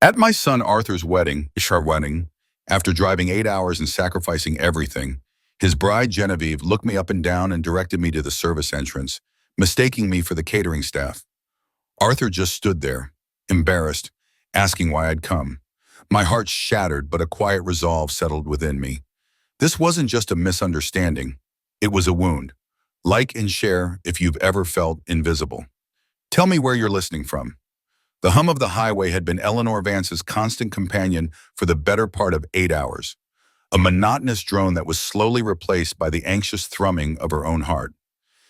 At my son Arthur's wedding, after driving 8 hours and sacrificing everything, his bride Genevieve looked me up and down and directed me to the service entrance, mistaking me for the catering staff. Arthur just stood there, embarrassed, asking why I'd come. My heart shattered, but a quiet resolve settled within me. This wasn't just a misunderstanding. It was a wound. Like and share if you've ever felt invisible. Tell me where you're listening from. The hum of the highway had been Eleanor Vance's constant companion for the better part of 8 hours, a monotonous drone that was slowly replaced by the anxious thrumming of her own heart.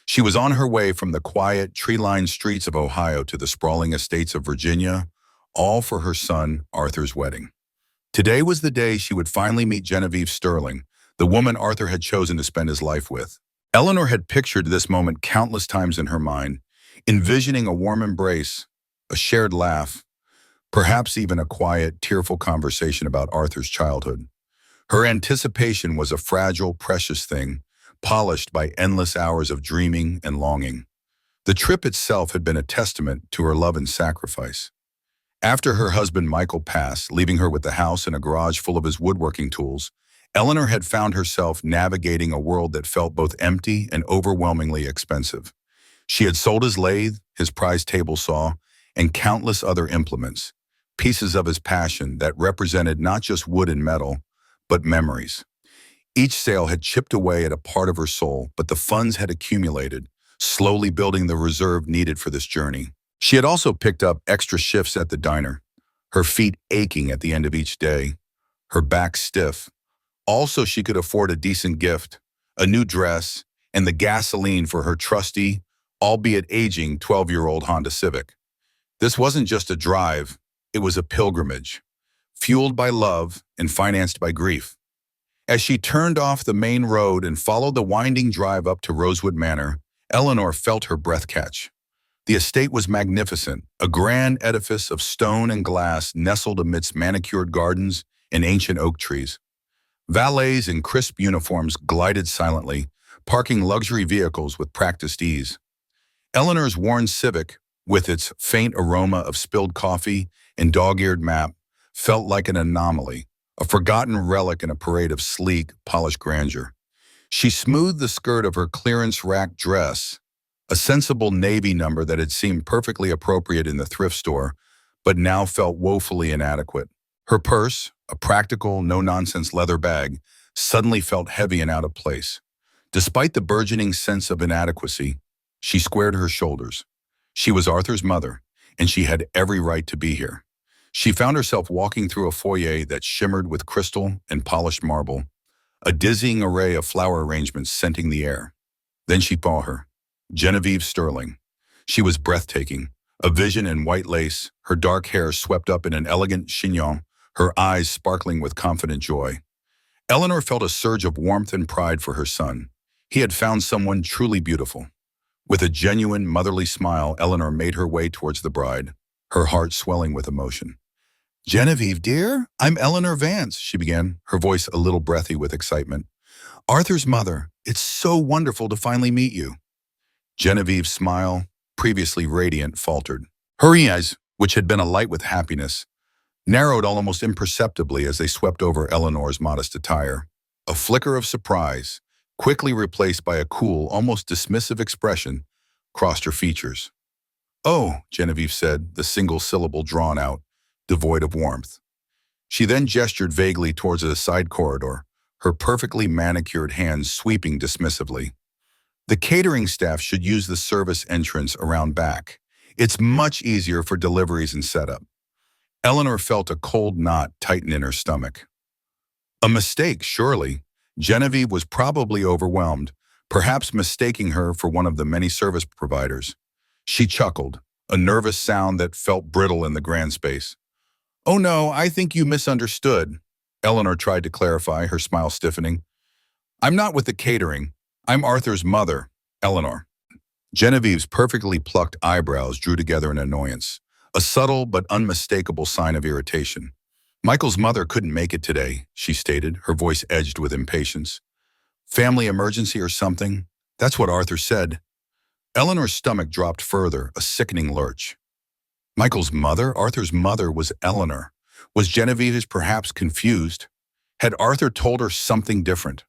She was on her way from the quiet, tree-lined streets of Ohio to the sprawling estates of Virginia, all for her son Arthur's wedding. Today was the day she would finally meet Genevieve Sterling, the woman Arthur had chosen to spend his life with. Eleanor had pictured this moment countless times in her mind, envisioning a warm embrace, a shared laugh, perhaps even a quiet, tearful conversation about Arthur's childhood. Her anticipation was a fragile, precious thing, polished by endless hours of dreaming and longing. The trip itself had been a testament to her love and sacrifice. After her husband Michael passed, leaving her with the house and a garage full of his woodworking tools, Eleanor had found herself navigating a world that felt both empty and overwhelmingly expensive. She had sold his lathe, his prized table saw, and countless other implements, pieces of his passion that represented not just wood and metal, but memories. Each sale had chipped away at a part of her soul, but the funds had accumulated, slowly building the reserve needed for this journey. She had also picked up extra shifts at the diner, her feet aching at the end of each day, her back stiff. Also, she could afford a decent gift, a new dress, and the gasoline for her trusty, albeit aging 12-year-old Honda Civic. This wasn't just a drive, it was a pilgrimage, fueled by love and financed by grief. As she turned off the main road and followed the winding drive up to Rosewood Manor, Eleanor felt her breath catch. The estate was magnificent, a grand edifice of stone and glass nestled amidst manicured gardens and ancient oak trees. Valets in crisp uniforms glided silently, parking luxury vehicles with practiced ease. Eleanor's worn Civic, with its faint aroma of spilled coffee and dog-eared map, felt like an anomaly, a forgotten relic in a parade of sleek, polished grandeur. She smoothed the skirt of her clearance rack dress, a sensible navy number that had seemed perfectly appropriate in the thrift store, but now felt woefully inadequate. Her purse, a practical, no-nonsense leather bag, suddenly felt heavy and out of place. Despite the burgeoning sense of inadequacy, she squared her shoulders. She was Arthur's mother, and she had every right to be here. She found herself walking through a foyer that shimmered with crystal and polished marble, a dizzying array of flower arrangements scenting the air. Then she saw her, Genevieve Sterling. She was breathtaking, a vision in white lace, her dark hair swept up in an elegant chignon, her eyes sparkling with confident joy. Eleanor felt a surge of warmth and pride for her son. He had found someone truly beautiful. With a genuine motherly smile, Eleanor made her way towards the bride, her heart swelling with emotion. "Genevieve, dear, I'm Eleanor Vance," she began, her voice a little breathy with excitement. "Arthur's mother. It's so wonderful to finally meet you." Genevieve's smile, previously radiant, faltered. Her eyes, which had been alight with happiness, narrowed almost imperceptibly as they swept over Eleanor's modest attire. A flicker of surprise, quickly replaced by a cool, almost dismissive expression, crossed her features. "Oh," Genevieve said, the single syllable drawn out, devoid of warmth. She then gestured vaguely towards a side corridor, her perfectly manicured hands sweeping dismissively. "The catering staff should use the service entrance around back. It's much easier for deliveries and setup." Eleanor felt a cold knot tighten in her stomach. A mistake, surely. Genevieve was probably overwhelmed, perhaps mistaking her for one of the many service providers. She chuckled, a nervous sound that felt brittle in the grand space. "Oh no, I think you misunderstood," Eleanor tried to clarify, her smile stiffening. "I'm not with the catering. I'm Arthur's mother, Eleanor." Genevieve's perfectly plucked eyebrows drew together in annoyance, a subtle but unmistakable sign of irritation. "Michael's mother couldn't make it today," she stated, her voice edged with impatience. "Family emergency or something? That's what Arthur said." Eleanor's stomach dropped further, a sickening lurch. Michael's mother? Arthur's mother was Eleanor, Was Genevieve perhaps confused? Had Arthur told her something different?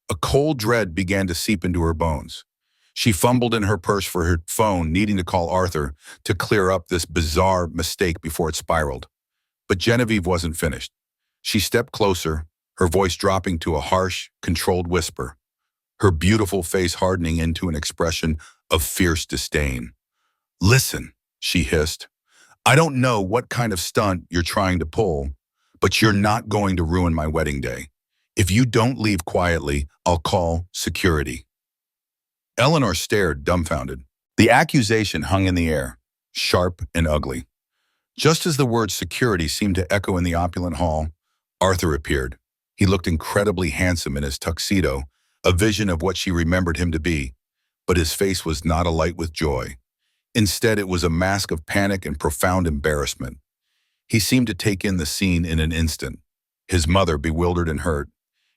A cold dread began to seep into her bones. She fumbled in her purse for her phone, needing to call Arthur to clear up this bizarre mistake before it spiraled. But Genevieve wasn't finished. She stepped closer, her voice dropping to a harsh, controlled whisper, her beautiful face hardening into an expression of fierce disdain. "Listen," she hissed. "I don't know what kind of stunt you're trying to pull, but you're not going to ruin my wedding day. If you don't leave quietly, I'll call security." Eleanor stared, dumbfounded. The accusation hung in the air, sharp and ugly. Just as the word security seemed to echo in the opulent hall, Arthur appeared. He looked incredibly handsome in his tuxedo, a vision of what she remembered him to be, but his face was not alight with joy. Instead, it was a mask of panic and profound embarrassment. He seemed to take in the scene in an instant, his mother bewildered and hurt,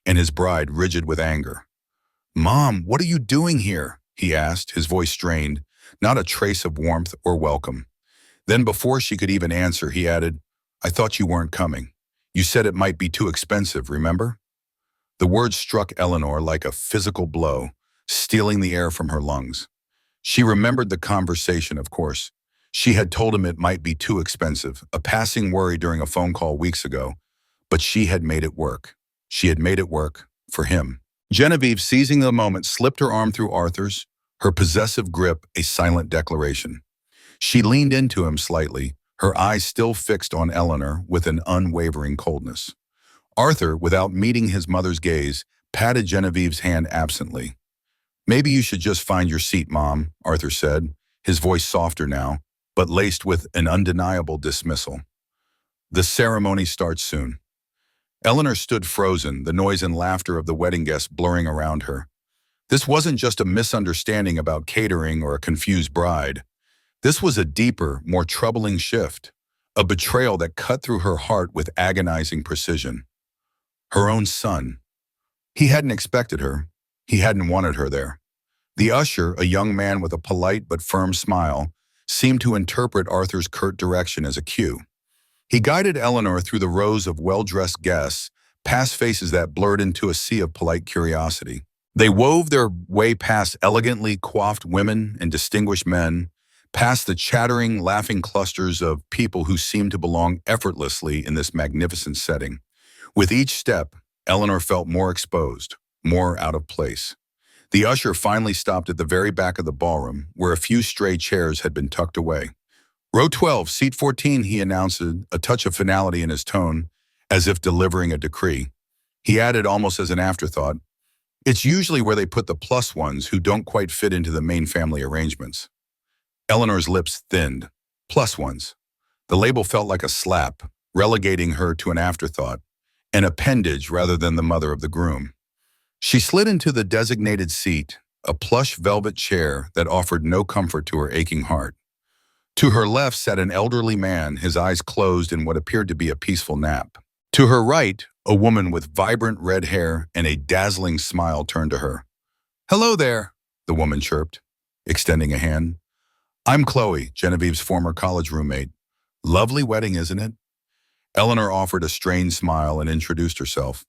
and his bride rigid with anger. "Mom, what are you doing here?" he asked, his voice strained, not a trace of warmth or welcome. Then before she could even answer, he added, "I thought you weren't coming. You said it might be too expensive, remember?" The words struck Eleanor like a physical blow, stealing the air from her lungs. She remembered the conversation, of course. She had told him it might be too expensive, a passing worry during a phone call weeks ago, but she had made it work. She had made it work for him. Genevieve, seizing the moment, slipped her arm through Arthur's, her possessive grip a silent declaration. She leaned into him slightly, her eyes still fixed on Eleanor with an unwavering coldness. Arthur, without meeting his mother's gaze, patted Genevieve's hand absently. "Maybe you should just find your seat, Mom," Arthur said, his voice softer now, but laced with an undeniable dismissal. "The ceremony starts soon." Eleanor stood frozen, the noise and laughter of the wedding guests blurring around her. This wasn't just a misunderstanding about catering or a confused bride. This was a deeper, more troubling shift, a betrayal that cut through her heart with agonizing precision. Her own son. He hadn't expected her. He hadn't wanted her there. The usher, a young man with a polite but firm smile, seemed to interpret Arthur's curt direction as a cue. He guided Eleanor through the rows of well-dressed guests, past faces that blurred into a sea of polite curiosity. They wove their way past elegantly coiffed women and distinguished men, past the chattering, laughing clusters of people who seemed to belong effortlessly in this magnificent setting. With each step, Eleanor felt more exposed, more out of place. The usher finally stopped at the very back of the ballroom, where a few stray chairs had been tucked away. "Row 12, seat 14, he announced, a touch of finality in his tone, as if delivering a decree. He added almost as an afterthought, "It's usually where they put the plus ones who don't quite fit into the main family arrangements." Eleanor's lips thinned. Plus ones. The label felt like a slap, relegating her to an afterthought, an appendage rather than the mother of the groom. She slid into the designated seat, a plush velvet chair that offered no comfort to her aching heart. To her left sat an elderly man, his eyes closed in what appeared to be a peaceful nap. To her right, a woman with vibrant red hair and a dazzling smile turned to her. "Hello there," the woman chirped, extending a hand. "I'm Chloe, Genevieve's former college roommate. Lovely wedding, isn't it?" Eleanor offered a strained smile and introduced herself.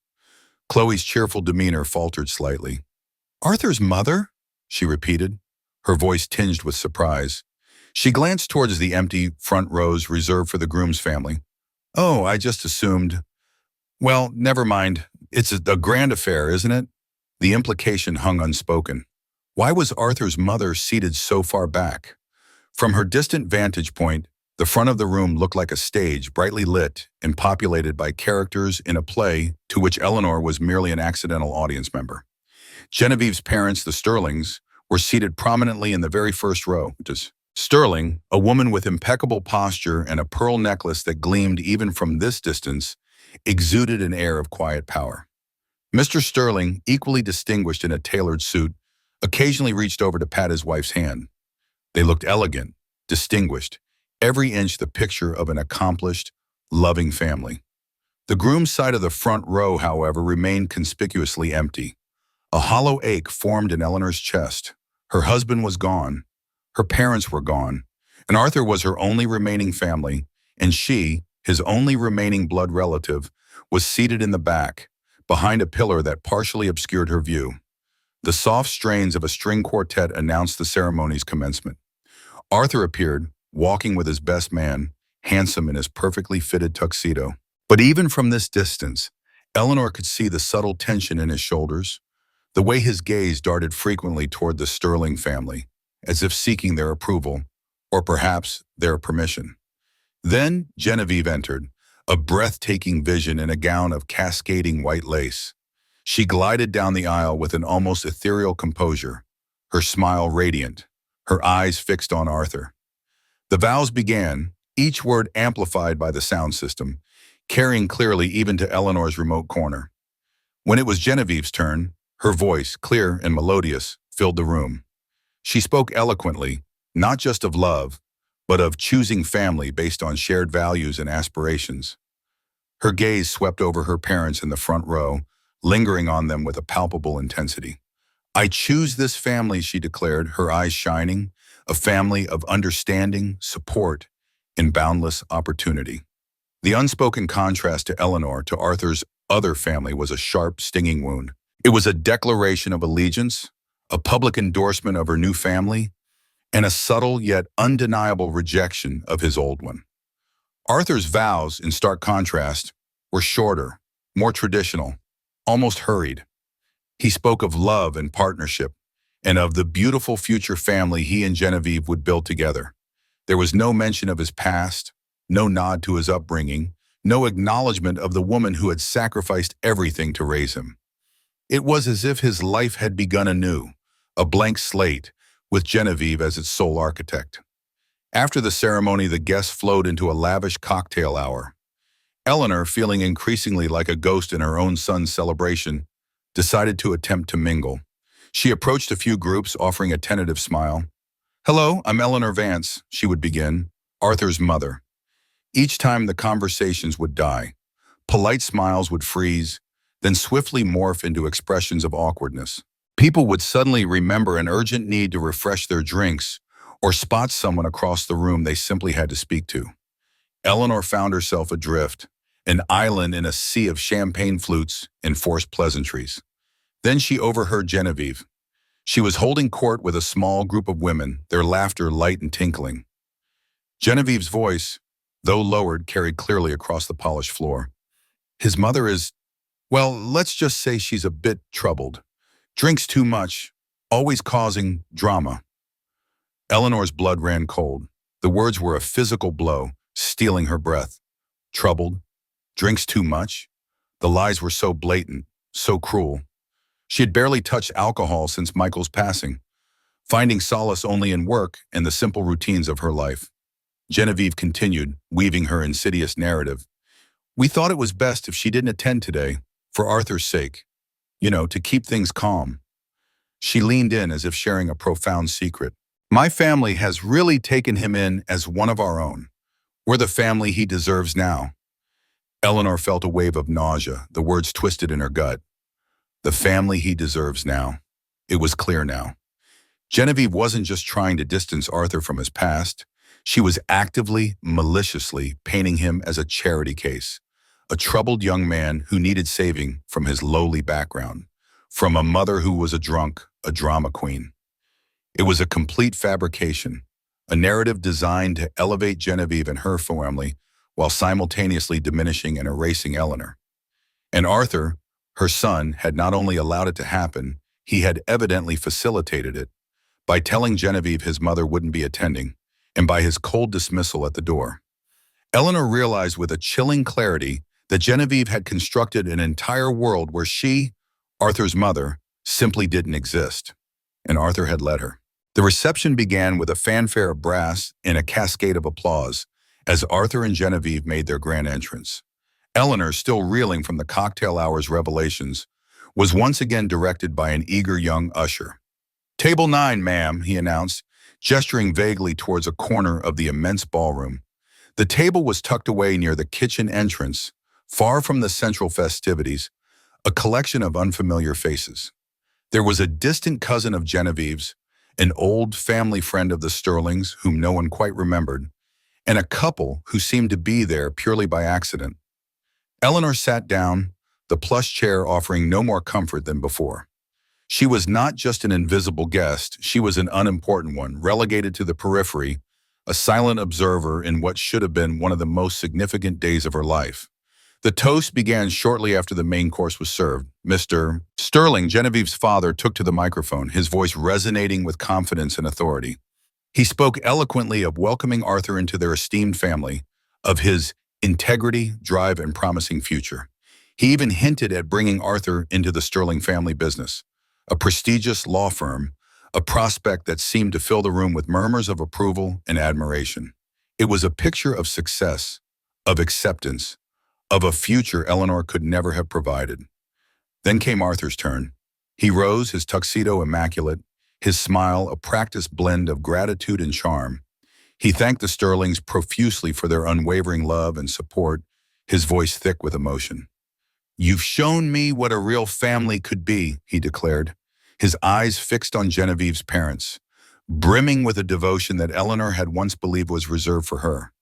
Chloe's cheerful demeanor faltered slightly. "Arthur's mother?" she repeated, her voice tinged with surprise. She glanced towards the empty front rows reserved for the groom's family. "Oh, I just assumed. Well, never mind. It's a grand affair, isn't it?" The implication hung unspoken. Why was Arthur's mother seated so far back? From her distant vantage point, the front of the room looked like a stage brightly lit and populated by characters in a play to which Eleanor was merely an accidental audience member. Genevieve's parents, the Sterlings, were seated prominently in the very first row. Sterling, a woman with impeccable posture and a pearl necklace that gleamed even from this distance, exuded an air of quiet power. Mr. Sterling, equally distinguished in a tailored suit, occasionally reached over to pat his wife's hand. They looked elegant, distinguished, every inch the picture of an accomplished, loving family. The groom's side of the front row, however, remained conspicuously empty. A hollow ache formed in Eleanor's chest. Her husband was gone. Her parents were gone. And Arthur was her only remaining family, and she, his only remaining blood relative, was seated in the back, behind a pillar that partially obscured her view. The soft strains of a string quartet announced the ceremony's commencement. Arthur appeared, walking with his best man, handsome in his perfectly fitted tuxedo. But even from this distance, Eleanor could see the subtle tension in his shoulders, the way his gaze darted frequently toward the Sterling family, as if seeking their approval, or perhaps their permission. Then Genevieve entered, a breathtaking vision in a gown of cascading white lace. She glided down the aisle with an almost ethereal composure, her smile radiant, her eyes fixed on Arthur. The vows began, each word amplified by the sound system, carrying clearly even to Eleanor's remote corner. When it was Genevieve's turn, her voice, clear and melodious, filled the room. She spoke eloquently, not just of love, but of choosing family based on shared values and aspirations. Her gaze swept over her parents in the front row, lingering on them with a palpable intensity. "I choose this family," she declared, her eyes shining, "a family of understanding, support, and boundless opportunity." The unspoken contrast to Eleanor, to Arthur's other family, was a sharp, stinging wound. It was a declaration of allegiance, a public endorsement of her new family, and a subtle yet undeniable rejection of his old one. Arthur's vows, in stark contrast, were shorter, more traditional, almost hurried. He spoke of love and partnership, and of the beautiful future family he and Genevieve would build together. There was no mention of his past, no nod to his upbringing, no acknowledgement of the woman who had sacrificed everything to raise him. It was as if his life had begun anew, a blank slate, with Genevieve as its sole architect. After the ceremony, the guests flowed into a lavish cocktail hour. Eleanor, feeling increasingly like a ghost in her own son's celebration, decided to attempt to mingle. She approached a few groups, offering a tentative smile. "Hello, I'm Eleanor Vance," she would begin, Arthur's mother. Each time the conversations would die. Polite smiles would freeze, then swiftly morph into expressions of awkwardness. People would suddenly remember an urgent need to refresh their drinks or spot someone across the room they simply had to speak to. Eleanor found herself adrift, an island in a sea of champagne flutes and forced pleasantries. Then she overheard Genevieve. She was holding court with a small group of women, their laughter light and tinkling. Genevieve's voice, though lowered, carried clearly across the polished floor. "His mother is, well, let's just say she's a bit troubled. Drinks too much, always causing drama." Eleanor's blood ran cold. The words were a physical blow, stealing her breath. Troubled? Drinks too much? The lies were so blatant, so cruel. She had barely touched alcohol since Michael's passing, finding solace only in work and the simple routines of her life. Genevieve continued, weaving her insidious narrative. "We thought it was best if she didn't attend today, for Arthur's sake. To keep things calm." She leaned in as if sharing a profound secret. "My family has really taken him in as one of our own. We're the family he deserves now." Eleanor felt a wave of nausea, the words twisted in her gut. The family he deserves now. It was clear now. Genevieve wasn't just trying to distance Arthur from his past. She was actively, maliciously painting him as a charity case, a troubled young man who needed saving from his lowly background, from a mother who was a drunk, a drama queen. It was a complete fabrication, a narrative designed to elevate Genevieve and her family while simultaneously diminishing and erasing Eleanor. And Arthur, her son, had not only allowed it to happen, he had evidently facilitated it by telling Genevieve his mother wouldn't be attending, and by his cold dismissal at the door. Eleanor realized with a chilling clarity that Genevieve had constructed an entire world where she, Arthur's mother, simply didn't exist, and Arthur had let her. The reception began with a fanfare of brass and a cascade of applause as Arthur and Genevieve made their grand entrance. Eleanor, still reeling from the cocktail hour's revelations, was once again directed by an eager young usher. "Table 9, ma'am," he announced, gesturing vaguely towards a corner of the immense ballroom. The table was tucked away near the kitchen entrance, far from the central festivities, a collection of unfamiliar faces. There was a distant cousin of Genevieve's, an old family friend of the Sterlings whom no one quite remembered, and a couple who seemed to be there purely by accident. Eleanor sat down, the plush chair offering no more comfort than before. She was not just an invisible guest, she was an unimportant one, relegated to the periphery, a silent observer in what should have been one of the most significant days of her life. The toast began shortly after the main course was served. Mr. Sterling, Genevieve's father, took to the microphone, his voice resonating with confidence and authority. He spoke eloquently of welcoming Arthur into their esteemed family, of his integrity, drive, and promising future. He even hinted at bringing Arthur into the Sterling family business, a prestigious law firm, a prospect that seemed to fill the room with murmurs of approval and admiration. It was a picture of success, of acceptance, of a future Eleanor could never have provided. Then came Arthur's turn. He rose, his tuxedo immaculate, his smile a practiced blend of gratitude and charm. He thanked the Sterlings profusely for their unwavering love and support, his voice thick with emotion. "You've shown me what a real family could be," he declared, his eyes fixed on Genevieve's parents, brimming with a devotion that Eleanor had once believed was reserved for her.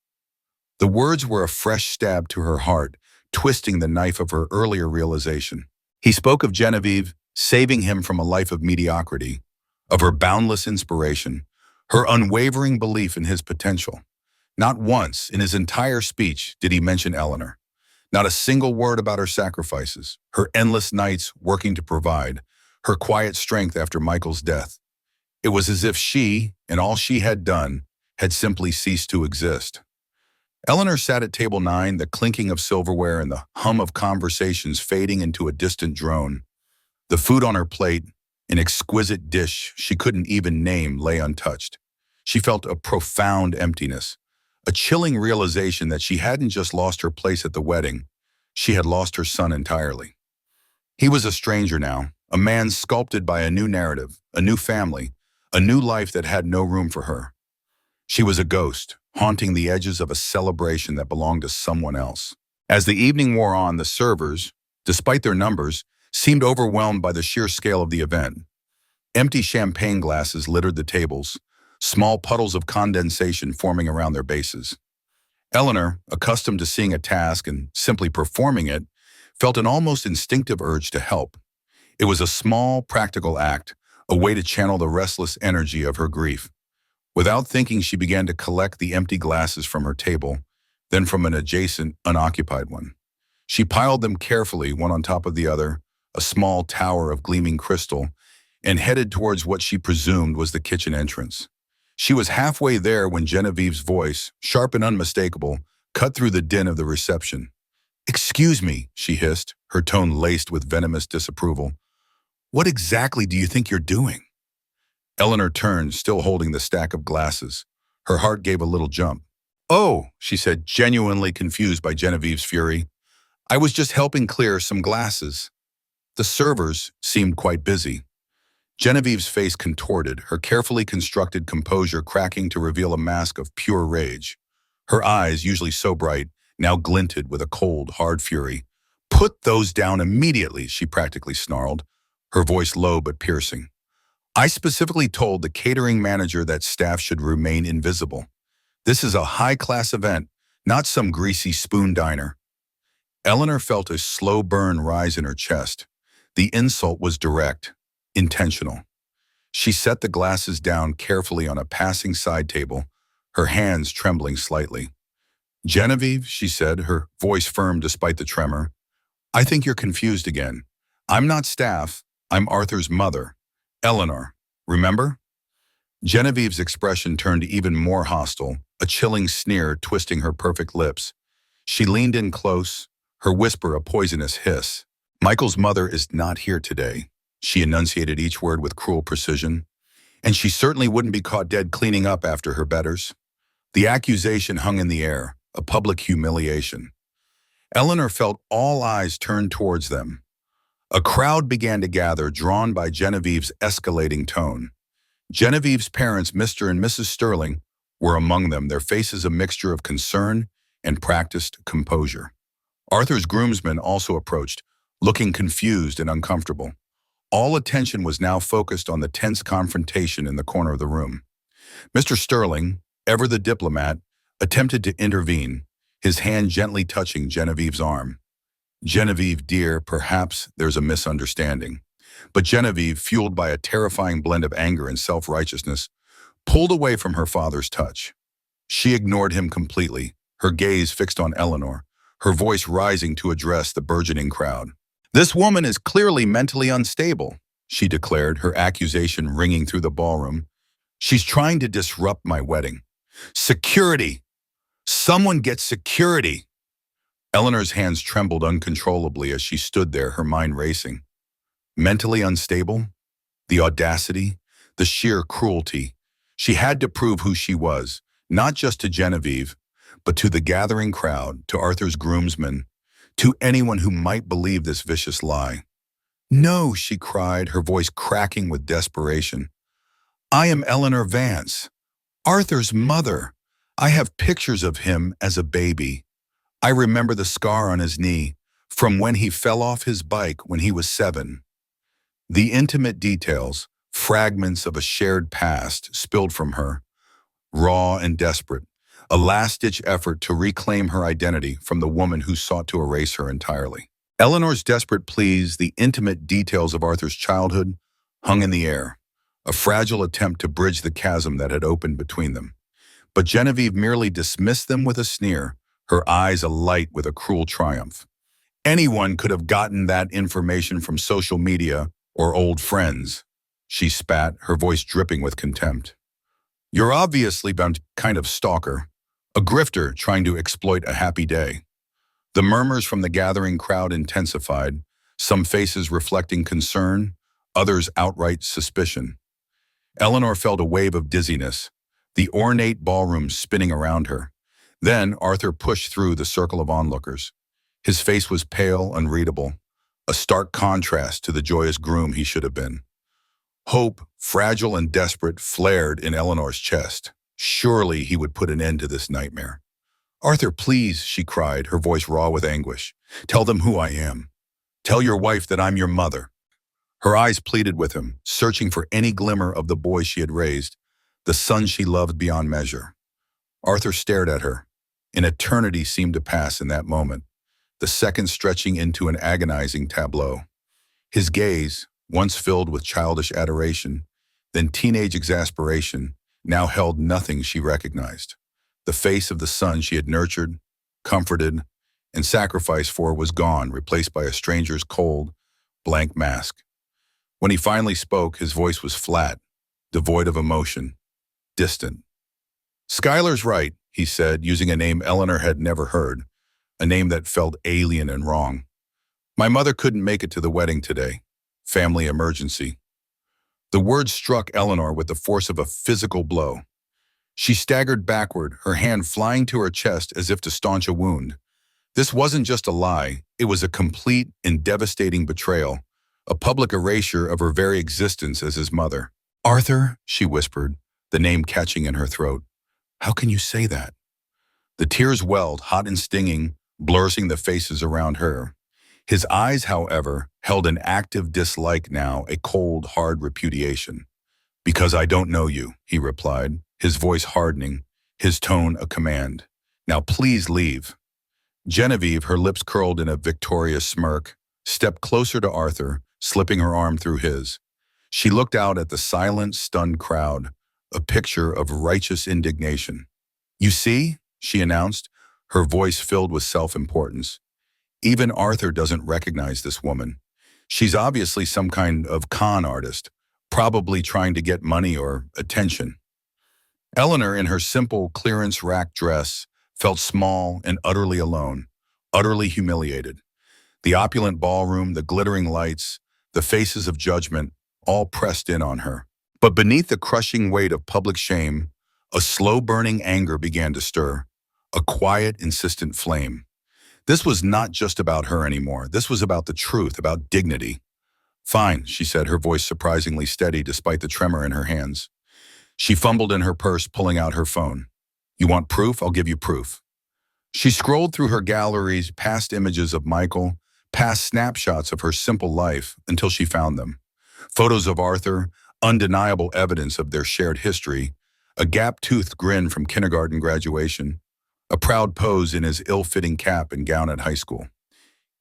The words were a fresh stab to her heart, twisting the knife of her earlier realization. He spoke of Genevieve, saving him from a life of mediocrity, of her boundless inspiration, her unwavering belief in his potential. Not once in his entire speech did he mention Eleanor. Not a single word about her sacrifices, her endless nights working to provide, her quiet strength after Michael's death. It was as if she, and all she had done, had simply ceased to exist. Eleanor sat at table 9, the clinking of silverware and the hum of conversations fading into a distant drone. The food on her plate, an exquisite dish she couldn't even name, lay untouched. She felt a profound emptiness, a chilling realization that she hadn't just lost her place at the wedding, she had lost her son entirely. He was a stranger now, a man sculpted by a new narrative, a new family, a new life that had no room for her. She was a ghost, haunting the edges of a celebration that belonged to someone else. As the evening wore on, the servers, despite their numbers, seemed overwhelmed by the sheer scale of the event. Empty champagne glasses littered the tables, small puddles of condensation forming around their bases. Eleanor, accustomed to seeing a task and simply performing it, felt an almost instinctive urge to help. It was a small, practical act, a way to channel the restless energy of her grief. Without thinking, she began to collect the empty glasses from her table, then from an adjacent, unoccupied one. She piled them carefully, one on top of the other, a small tower of gleaming crystal, and headed towards what she presumed was the kitchen entrance. She was halfway there when Genevieve's voice, sharp and unmistakable, cut through the din of the reception. "Excuse me," she hissed, her tone laced with venomous disapproval. "What exactly do you think you're doing?" Eleanor turned, still holding the stack of glasses. Her heart gave a little jump. "Oh," she said, genuinely confused by Genevieve's fury. "I was just helping clear some glasses." The servers seemed quite busy. Genevieve's face contorted, her carefully constructed composure cracking to reveal a mask of pure rage. Her eyes, usually so bright, now glinted with a cold, hard fury. "Put those down immediately," she practically snarled, her voice low but piercing. "I specifically told the catering manager that staff should remain invisible. This is a high-class event, not some greasy spoon diner." Eleanor felt a slow burn rise in her chest. The insult was direct, intentional. She set the glasses down carefully on a passing side table, her hands trembling slightly. "Genevieve," she said, her voice firm despite the tremor, "I think you're confused again. I'm not staff, I'm Arthur's mother. Eleanor, remember?" Genevieve's expression turned even more hostile, a chilling sneer twisting her perfect lips. She leaned in close, her whisper a poisonous hiss. "Michael's mother is not here today." She enunciated each word with cruel precision. "And she certainly wouldn't be caught dead cleaning up after her betters." The accusation hung in the air, a public humiliation. Eleanor felt all eyes turned towards them. A crowd began to gather, drawn by Genevieve's escalating tone. Genevieve's parents, Mr. and Mrs. Sterling, were among them, their faces a mixture of concern and practiced composure. Arthur's groomsmen also approached, looking confused and uncomfortable. All attention was now focused on the tense confrontation in the corner of the room. Mr. Sterling, ever the diplomat, attempted to intervene, his hand gently touching Genevieve's arm. Genevieve, dear, perhaps there's a misunderstanding. But Genevieve, fueled by a terrifying blend of anger and self-righteousness, pulled away from her father's touch. She ignored him completely, her gaze fixed on Eleanor, her voice rising to address the burgeoning crowd. This woman is clearly mentally unstable, she declared, her accusation ringing through the ballroom. She's trying to disrupt my wedding. Security! Someone get security! Eleanor's hands trembled uncontrollably as she stood there, her mind racing. Mentally unstable? The audacity? The sheer cruelty? She had to prove who she was, not just to Genevieve, but to the gathering crowd, to Arthur's groomsmen, to anyone who might believe this vicious lie. No, she cried, her voice cracking with desperation. I am Eleanor Vance, Arthur's mother. I have pictures of him as a baby. I remember the scar on his knee from when he fell off his bike when he was 7. The intimate details, fragments of a shared past, spilled from her, raw and desperate, a last-ditch effort to reclaim her identity from the woman who sought to erase her entirely. Eleanor's desperate pleas, the intimate details of Arthur's childhood, hung in the air, a fragile attempt to bridge the chasm that had opened between them. But Genevieve merely dismissed them with a sneer, her eyes alight with a cruel triumph. Anyone could have gotten that information from social media or old friends, she spat, her voice dripping with contempt. You're obviously a kind of stalker, a grifter trying to exploit a happy day. The murmurs from the gathering crowd intensified, some faces reflecting concern, others outright suspicion. Eleanor felt a wave of dizziness, the ornate ballroom spinning around her. Then Arthur pushed through the circle of onlookers. His face was pale, unreadable, a stark contrast to the joyous groom he should have been. Hope, fragile and desperate, flared in Eleanor's chest. Surely he would put an end to this nightmare. Arthur, please, she cried, her voice raw with anguish. Tell them who I am. Tell your wife that I'm your mother. Her eyes pleaded with him, searching for any glimmer of the boy she had raised, the son she loved beyond measure. Arthur stared at her. An eternity seemed to pass in that moment, the seconds stretching into an agonizing tableau. His gaze, once filled with childish adoration, then teenage exasperation, now held nothing she recognized. The face of the son she had nurtured, comforted, and sacrificed for was gone, replaced by a stranger's cold, blank mask. When he finally spoke, his voice was flat, devoid of emotion, distant. Skyler's right, he said, using a name Eleanor had never heard, a name that felt alien and wrong. My mother couldn't make it to the wedding today. Family emergency. The words struck Eleanor with the force of a physical blow. She staggered backward, her hand flying to her chest as if to staunch a wound. This wasn't just a lie, it was a complete and devastating betrayal, a public erasure of her very existence as his mother. Arthur, she whispered, the name catching in her throat. How can you say that? The tears welled, hot and stinging, blurring the faces around her. His eyes, however, held an active dislike now, a cold, hard repudiation. Because I don't know you, he replied, his voice hardening, his tone a command. Now please leave. Genevieve, her lips curled in a victorious smirk, stepped closer to Arthur, slipping her arm through his. She looked out at the silent, stunned crowd, a picture of righteous indignation. You see, she announced, her voice filled with self-importance. Even Arthur doesn't recognize this woman. She's obviously some kind of con artist, probably trying to get money or attention. Eleanor, in her simple clearance rack dress, felt small and utterly alone, utterly humiliated. The opulent ballroom, the glittering lights, the faces of judgment, all pressed in on her. But beneath the crushing weight of public shame, a slow-burning anger began to stir, a quiet, insistent flame. This was not just about her anymore. This was about the truth, about dignity. Fine, she said, her voice surprisingly steady despite the tremor in her hands. She fumbled in her purse, pulling out her phone. You want proof? I'll give you proof. She scrolled through her galleries, past images of Michael, past snapshots of her simple life, until she found them. Photos of Arthur, undeniable evidence of their shared history, a gap-toothed grin from kindergarten graduation, a proud pose in his ill-fitting cap and gown at high school.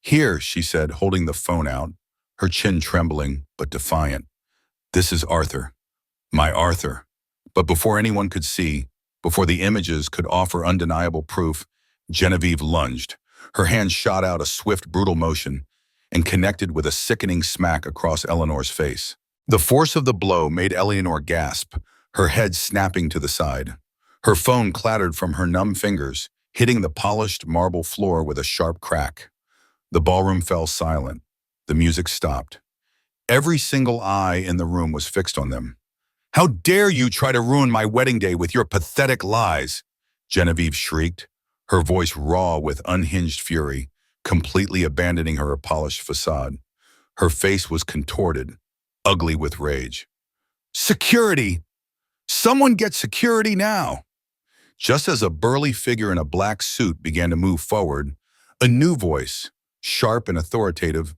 "Here," she said, holding the phone out, her chin trembling but defiant. "This is Arthur. My Arthur." But before anyone could see, before the images could offer undeniable proof, Genevieve lunged. Her hand shot out a swift, brutal motion and connected with a sickening smack across Eleanor's face. The force of the blow made Eleanor gasp, her head snapping to the side. Her phone clattered from her numb fingers, hitting the polished marble floor with a sharp crack. The ballroom fell silent. The music stopped. Every single eye in the room was fixed on them. "How dare you try to ruin my wedding day with your pathetic lies?" Genevieve shrieked, her voice raw with unhinged fury, completely abandoning her polished facade. Her face was contorted, ugly with rage. "Security! Someone get security now!" Just as a burly figure in a black suit began to move forward, a new voice, sharp and authoritative,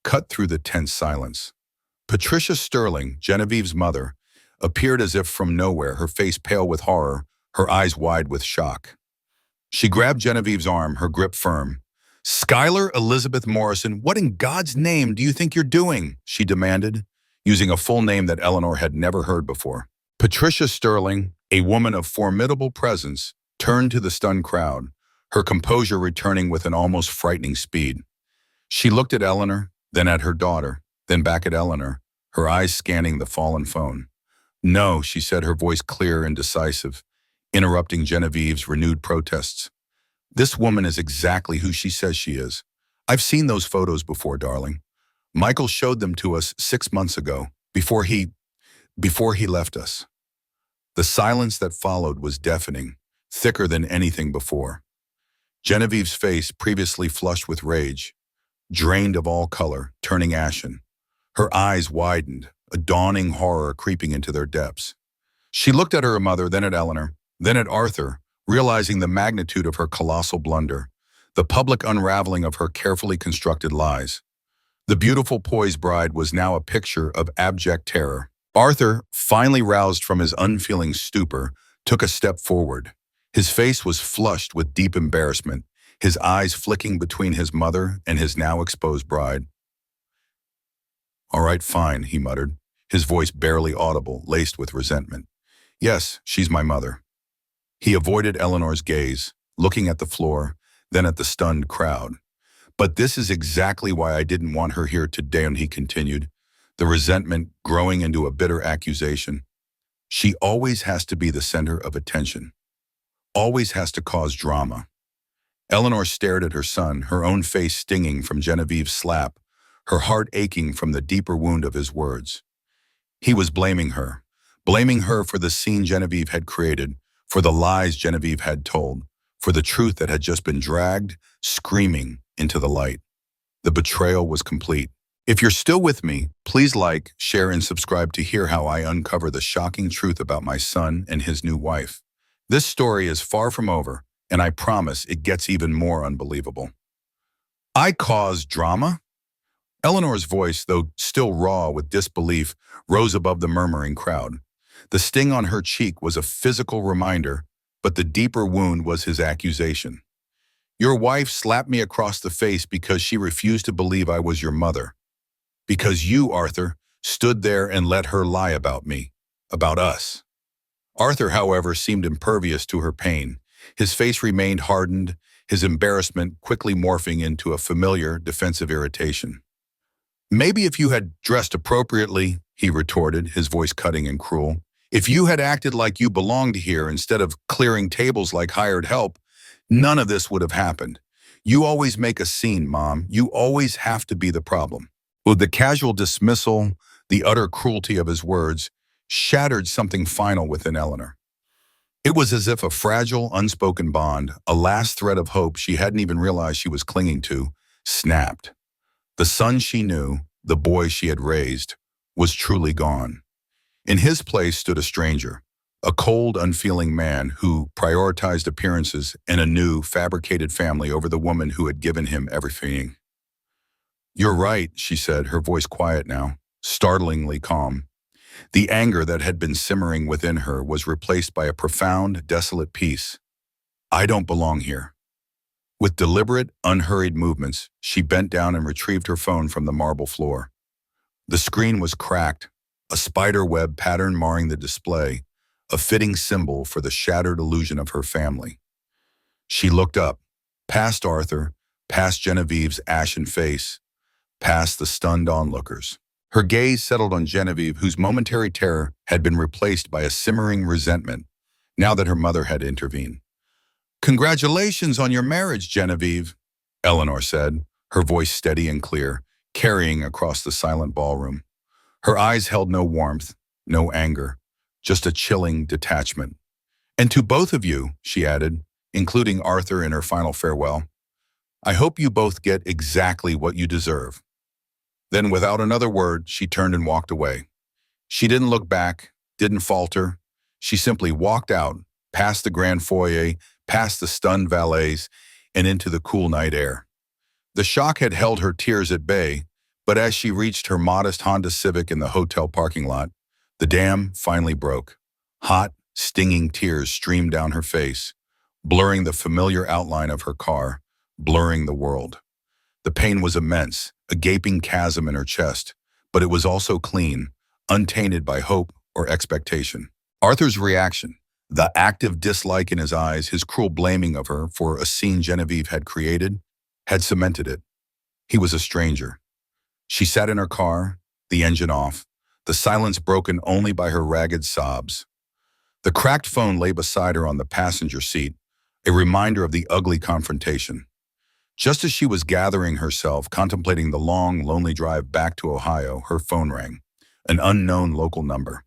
cut through the tense silence. Patricia Sterling, Genevieve's mother, appeared as if from nowhere, her face pale with horror, her eyes wide with shock. She grabbed Genevieve's arm, her grip firm. "Skyler Elizabeth Morrison, what in God's name do you think you're doing?" she demanded, using a full name that Eleanor had never heard before. Patricia Sterling, a woman of formidable presence, turned to the stunned crowd, her composure returning with an almost frightening speed. She looked at Eleanor, then at her daughter, then back at Eleanor, her eyes scanning the fallen phone. "No," she said, her voice clear and decisive, interrupting Genevieve's renewed protests. "This woman is exactly who she says she is. I've seen those photos before, darling. Michael showed them to us 6 months ago, before he left us." The silence that followed was deafening, thicker than anything before. Genevieve's face, previously flushed with rage, drained of all color, turning ashen. Her eyes widened, a dawning horror creeping into their depths. She looked at her mother, then at Eleanor, then at Arthur, realizing the magnitude of her colossal blunder, the public unraveling of her carefully constructed lies. The beautiful poised bride was now a picture of abject terror. Arthur, finally roused from his unfeeling stupor, took a step forward. His face was flushed with deep embarrassment, his eyes flicking between his mother and his now exposed bride. "All right, fine," he muttered, his voice barely audible, laced with resentment. "Yes, she's my mother." He avoided Eleanor's gaze, looking at the floor, then at the stunned crowd. "But this is exactly why I didn't want her here today," he continued, the resentment growing into a bitter accusation. "She always has to be the center of attention. Always has to cause drama." Eleanor stared at her son, her own face stinging from Genevieve's slap, her heart aching from the deeper wound of his words. He was blaming her for the scene Genevieve had created, for the lies Genevieve had told, for the truth that had just been dragged, screaming, into the light. The betrayal was complete. If you're still with me, please like, share, and subscribe to hear how I uncover the shocking truth about my son and his new wife. This story is far from over, and I promise it gets even more unbelievable. "I caused drama?" Eleanor's voice, though still raw with disbelief, rose above the murmuring crowd. The sting on her cheek was a physical reminder, but the deeper wound was his accusation. "Your wife slapped me across the face because she refused to believe I was your mother. Because you, Arthur, stood there and let her lie about me, about us." Arthur, however, seemed impervious to her pain. His face remained hardened, his embarrassment quickly morphing into a familiar, defensive irritation. "Maybe if you had dressed appropriately," he retorted, his voice cutting and cruel. "If you had acted like you belonged here instead of clearing tables like hired help, none of this would have happened. You always make a scene, Mom. You always have to be the problem." With the casual dismissal, the utter cruelty of his words, shattered something final within Eleanor. It was as if a fragile, unspoken bond, a last thread of hope she hadn't even realized she was clinging to, snapped. The son she knew, the boy she had raised, was truly gone. In his place stood a stranger, a cold, unfeeling man who prioritized appearances and a new, fabricated family over the woman who had given him everything. "You're right," she said, her voice quiet now, startlingly calm. The anger that had been simmering within her was replaced by a profound, desolate peace. I don't belong here. With deliberate, unhurried movements, she bent down and retrieved her phone from the marble floor. The screen was cracked, a spider web pattern marring the display, a fitting symbol for the shattered illusion of her family. She looked up, past Arthur, past Genevieve's ashen face, past the stunned onlookers. Her gaze settled on Genevieve, whose momentary terror had been replaced by a simmering resentment, now that her mother had intervened. "Congratulations on your marriage, Genevieve," Eleanor said, her voice steady and clear, carrying across the silent ballroom. Her eyes held no warmth, no anger, just a chilling detachment. "And to both of you," she added, including Arthur in her final farewell, "I hope you both get exactly what you deserve." Then, without another word, she turned and walked away. She didn't look back, didn't falter. She simply walked out, past the grand foyer, past the stunned valets, and into the cool night air. The shock had held her tears at bay, but as she reached her modest Honda Civic in the hotel parking lot, the dam finally broke. Hot, stinging tears streamed down her face, blurring the familiar outline of her car, blurring the world. The pain was immense, a gaping chasm in her chest, but it was also clean, untainted by hope or expectation. Arthur's reaction, the active dislike in his eyes, his cruel blaming of her for a scene Genevieve had created, had cemented it. He was a stranger. She sat in her car, the engine off, the silence broken only by her ragged sobs. The cracked phone lay beside her on the passenger seat, a reminder of the ugly confrontation. Just as she was gathering herself, contemplating the long, lonely drive back to Ohio, her phone rang, an unknown local number.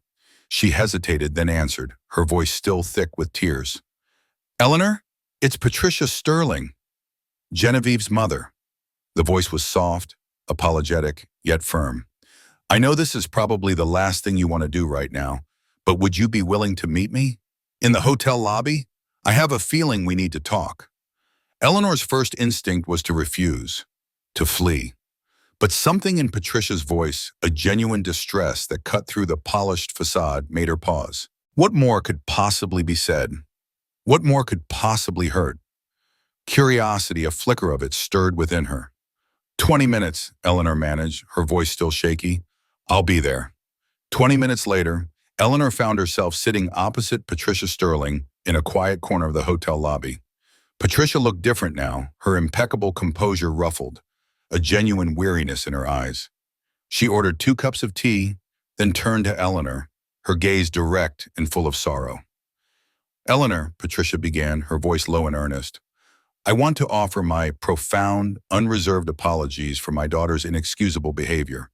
She hesitated, then answered, her voice still thick with tears. "Eleanor, it's Patricia Sterling, Genevieve's mother." The voice was soft, apologetic, yet firm. "I know this is probably the last thing you want to do right now, but would you be willing to meet me? In the hotel lobby? I have a feeling we need to talk." Eleanor's first instinct was to refuse, to flee. But something in Patricia's voice, a genuine distress that cut through the polished facade, made her pause. What more could possibly be said? What more could possibly hurt? Curiosity, a flicker of it, stirred within her. 20 minutes, Eleanor managed, her voice still shaky. "I'll be there." 20 minutes later, Eleanor found herself sitting opposite Patricia Sterling in a quiet corner of the hotel lobby. Patricia looked different now, her impeccable composure ruffled, a genuine weariness in her eyes. She ordered 2 cups of tea, then turned to Eleanor, her gaze direct and full of sorrow. "Eleanor," Patricia began, her voice low and earnest, "I want to offer my profound, unreserved apologies for my daughter's inexcusable behavior.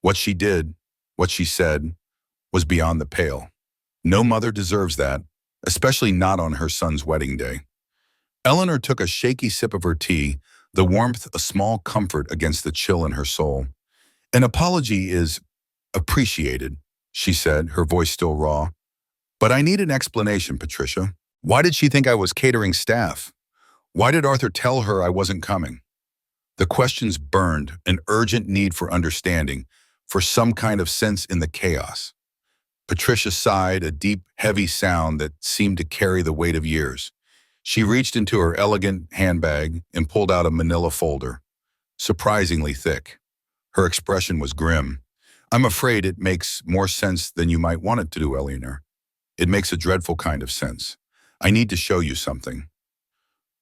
What she did, what she said, was beyond the pale. No mother deserves that, especially not on her son's wedding day." Eleanor took a shaky sip of her tea, the warmth a small comfort against the chill in her soul. "An apology is appreciated," she said, her voice still raw. "But I need an explanation, Patricia. Why did she think I was catering staff? Why did Arthur tell her I wasn't coming?" The questions burned, an urgent need for understanding, for some kind of sense in the chaos. Patricia sighed, a deep, heavy sound that seemed to carry the weight of years. She reached into her elegant handbag and pulled out a manila folder, surprisingly thick. Her expression was grim. "I'm afraid it makes more sense than you might want it to do, Eleanor. It makes a dreadful kind of sense. I need to show you something."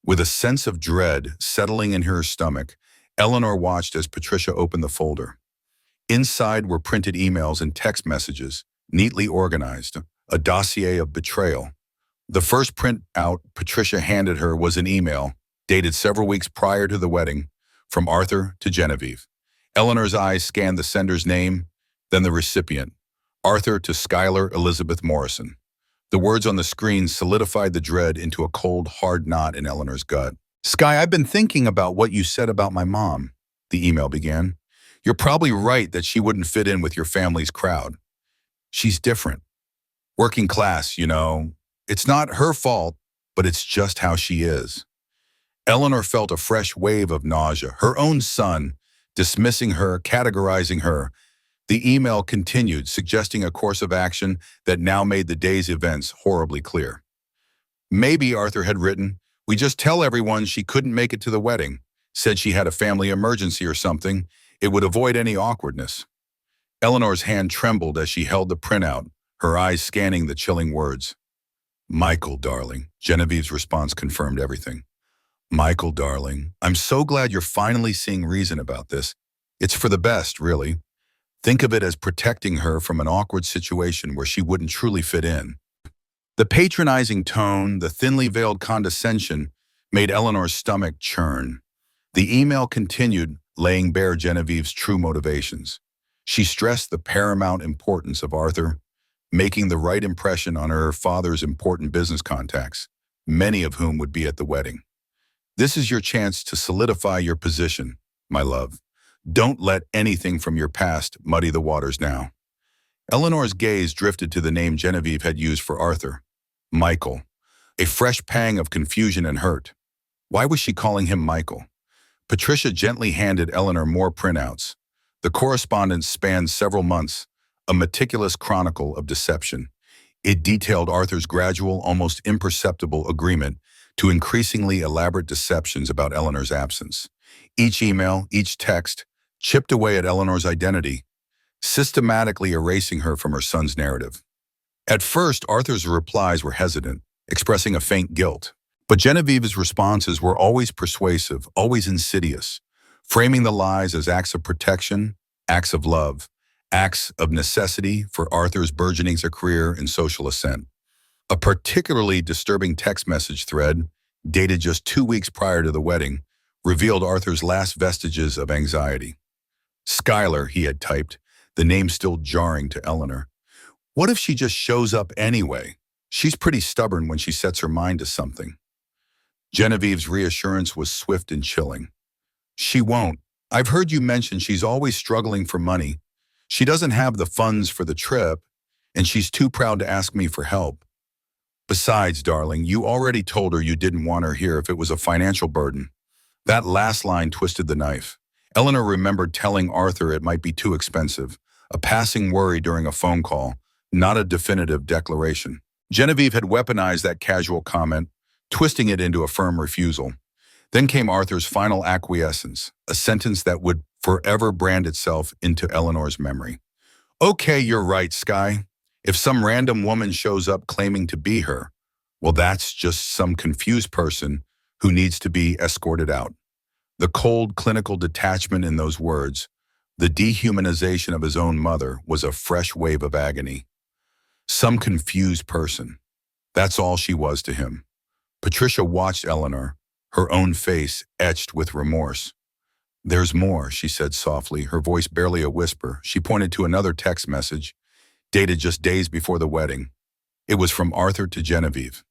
With a sense of dread settling in her stomach, Eleanor watched as Patricia opened the folder. Inside were printed emails and text messages, neatly organized, a dossier of betrayal. The first print out Patricia handed her was an email, dated several weeks prior to the wedding, from Arthur to Genevieve. Eleanor's eyes scanned the sender's name, then the recipient, Arthur to Skyler Elizabeth Morrison. The words on the screen solidified the dread into a cold, hard knot in Eleanor's gut. "Sky, I've been thinking about what you said about my mom," the email began. "You're probably right that she wouldn't fit in with your family's crowd. She's different. Working class, you know. It's not her fault, but it's just how she is." Eleanor felt a fresh wave of nausea. Her own son, dismissing her, categorizing her. The email continued, suggesting a course of action that now made the day's events horribly clear. Maybe, Arthur had written, We just tell everyone she couldn't make it to the wedding, said she had a family emergency or something. It would avoid any awkwardness. Eleanor's hand trembled as she held the printout, her eyes scanning the chilling words. Michael, darling. Genevieve's response confirmed everything. Michael, darling, I'm so glad you're finally seeing reason about this. It's for the best, really. Think of it as protecting her from an awkward situation where she wouldn't truly fit in. The patronizing tone, the thinly veiled condescension, made Eleanor's stomach churn. The email continued, laying bare Genevieve's true motivations. She stressed the paramount importance of Arthur, making the right impression on her father's important business contacts, many of whom would be at the wedding. This is your chance to solidify your position, my love. Don't let anything from your past muddy the waters now. Eleanor's gaze drifted to the name Genevieve had used for Arthur, Michael, a fresh pang of confusion and hurt. Why was she calling him Michael? Patricia gently handed Eleanor more printouts. The correspondence spanned several months, a meticulous chronicle of deception. It detailed Arthur's gradual, almost imperceptible agreement to increasingly elaborate deceptions about Eleanor's absence. Each email, each text, chipped away at Eleanor's identity, systematically erasing her from her son's narrative. At first, Arthur's replies were hesitant, expressing a faint guilt. But Genevieve's responses were always persuasive, always insidious, framing the lies as acts of protection, acts of love, acts of necessity for Arthur's burgeoning career and social ascent. A particularly disturbing text message thread, dated just 2 weeks prior to the wedding, revealed Arthur's last vestiges of anxiety. Skyler, he had typed, the name still jarring to Eleanor. What if she just shows up anyway? She's pretty stubborn when she sets her mind to something. Genevieve's reassurance was swift and chilling. She won't. I've heard you mention she's always struggling for money. She doesn't have the funds for the trip, and she's too proud to ask me for help. Besides, darling, you already told her you didn't want her here if it was a financial burden. That last line twisted the knife. Eleanor remembered telling Arthur it might be too expensive, a passing worry during a phone call, not a definitive declaration. Genevieve had weaponized that casual comment, twisting it into a firm refusal. Then came Arthur's final acquiescence, a sentence that would forever brand itself into Eleanor's memory. Okay, you're right, Sky. If some random woman shows up claiming to be her, well, that's just some confused person who needs to be escorted out. The cold, clinical detachment in those words, the dehumanization of his own mother, was a fresh wave of agony. Some confused person. That's all she was to him. Patricia watched Eleanor, her own face etched with remorse. There's more, she said softly, her voice barely a whisper. She pointed to another text message, dated just days before the wedding. It was from Arthur to Genevieve.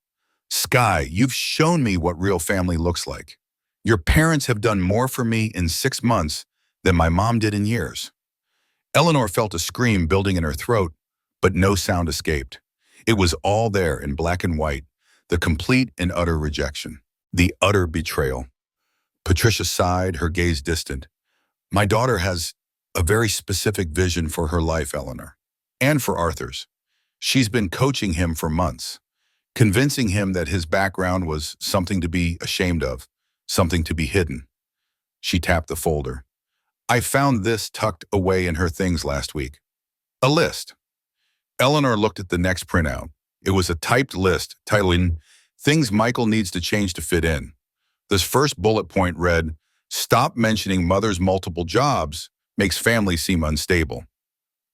Sky, you've shown me what real family looks like. Your parents have done more for me in 6 months than my mom did in years. Eleanor felt a scream building in her throat, but no sound escaped. It was all there in black and white, the complete and utter rejection, the utter betrayal. Patricia sighed, her gaze distant. My daughter has a very specific vision for her life, Eleanor, and for Arthur's. She's been coaching him for months, convincing him that his background was something to be ashamed of, something to be hidden. She tapped the folder. I found this tucked away in her things last week. A list. Eleanor looked at the next printout. It was a typed list titling, Things Michael Needs to Change to Fit In. This first bullet point read, Stop mentioning mother's multiple jobs makes family seem unstable.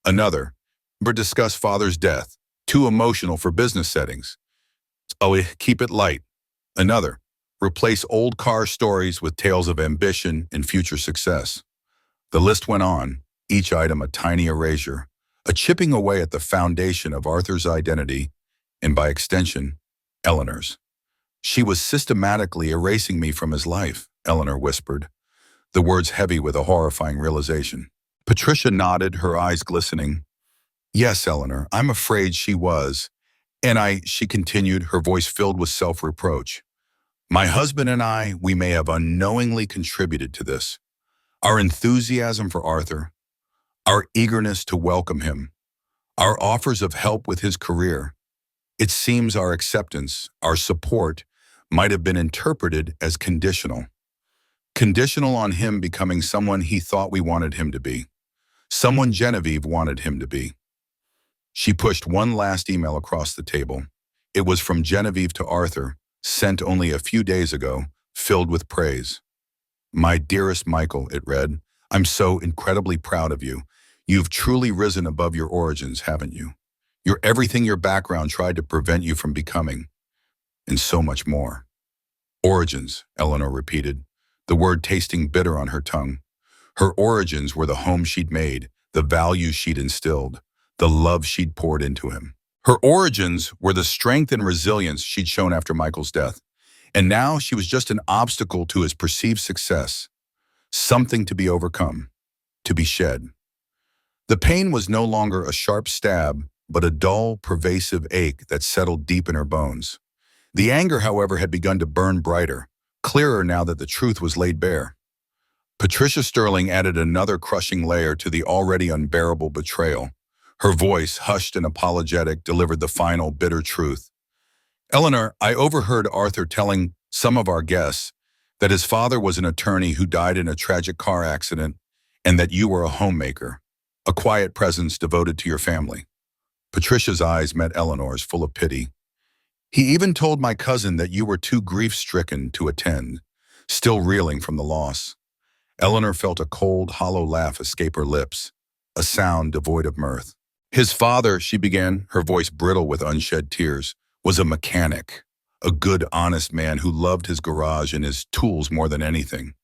Another, Never discuss father's death, too emotional for business settings. Oh, keep it light. Another, replace old car stories with tales of ambition and future success. The list went on, each item a tiny erasure, a chipping away at the foundation of Arthur's identity, and by extension, Eleanor's. She was systematically erasing me from his life, Eleanor whispered, the words heavy with a horrifying realization. Patricia nodded, her eyes glistening. Yes, Eleanor, I'm afraid she was. And she continued, her voice filled with self-reproach. My husband and I, we may have unknowingly contributed to this. Our enthusiasm for Arthur, our eagerness to welcome him, our offers of help with his career. It seems our acceptance, our support, might have been interpreted as conditional. Conditional on him becoming someone he thought we wanted him to be. Someone Genevieve wanted him to be. She pushed one last email across the table. It was from Genevieve to Arthur, sent only a few days ago, filled with praise. "My dearest Michael," it read, "I'm so incredibly proud of you. You've truly risen above your origins, haven't you? You're everything your background tried to prevent you from becoming, and so much more." Origins, Eleanor repeated, the word tasting bitter on her tongue. Her origins were the home she'd made, the values she'd instilled, the love she'd poured into him. Her origins were the strength and resilience she'd shown after Michael's death. And now she was just an obstacle to his perceived success, something to be overcome, to be shed. The pain was no longer a sharp stab, but a dull, pervasive ache that settled deep in her bones. The anger, however, had begun to burn brighter, clearer now that the truth was laid bare. Patricia Sterling added another crushing layer to the already unbearable betrayal. Her voice, hushed and apologetic, delivered the final, bitter truth. "Eleanor, I overheard Arthur telling some of our guests that his father was an attorney who died in a tragic car accident and that you were a homemaker, a quiet presence devoted to your family." Patricia's eyes met Eleanor's, full of pity. "He even told my cousin that you were too grief-stricken to attend, still reeling from the loss." Eleanor felt a cold, hollow laugh escape her lips, a sound devoid of mirth. "His father," she began, her voice brittle with unshed tears, "was a mechanic, a good, honest man who loved his garage and his tools more than anything.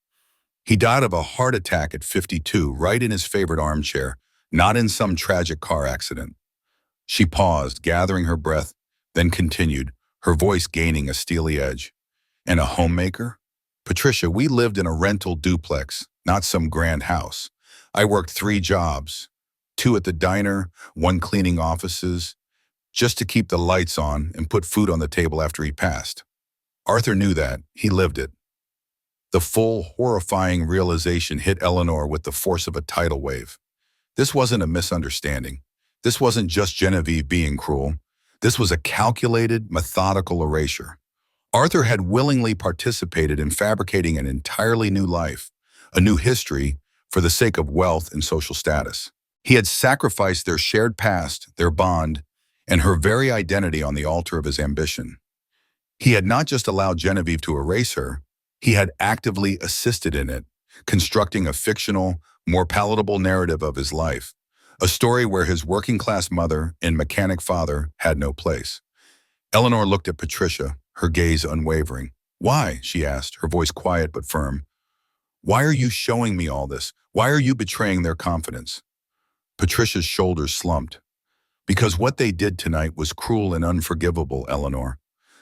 He died of a heart attack at 52, right in his favorite armchair, not in some tragic car accident." She paused, gathering her breath, then continued, her voice gaining a steely edge. "And a homemaker? Patricia, we lived in a rental duplex, not some grand house. I worked 3 jobs, 2 at the diner, 1 cleaning offices, just to keep the lights on and put food on the table after he passed. Arthur knew that. He lived it." The full, horrifying realization hit Eleanor with the force of a tidal wave. This wasn't a misunderstanding. This wasn't just Genevieve being cruel. This was a calculated, methodical erasure. Arthur had willingly participated in fabricating an entirely new life, a new history, for the sake of wealth and social status. He had sacrificed their shared past, their bond, and her very identity on the altar of his ambition. He had not just allowed Genevieve to erase her, he had actively assisted in it, constructing a fictional, more palatable narrative of his life, a story where his working-class mother and mechanic father had no place. Eleanor looked at Patricia, her gaze unwavering. "Why?" she asked, her voice quiet but firm. "Why are you showing me all this? Why are you betraying their confidence?" Patricia's shoulders slumped. "Because what they did tonight was cruel and unforgivable, Eleanor.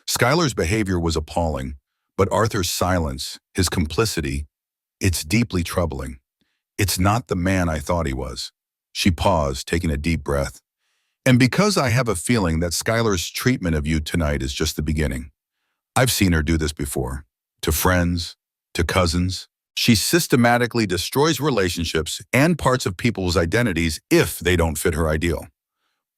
Skyler's behavior was appalling, but Arthur's silence, his complicity, it's deeply troubling. It's not the man I thought he was." She paused, taking a deep breath. "And because I have a feeling that Skyler's treatment of you tonight is just the beginning. I've seen her do this before. To friends, to cousins. She systematically destroys relationships and parts of people's identities if they don't fit her ideal."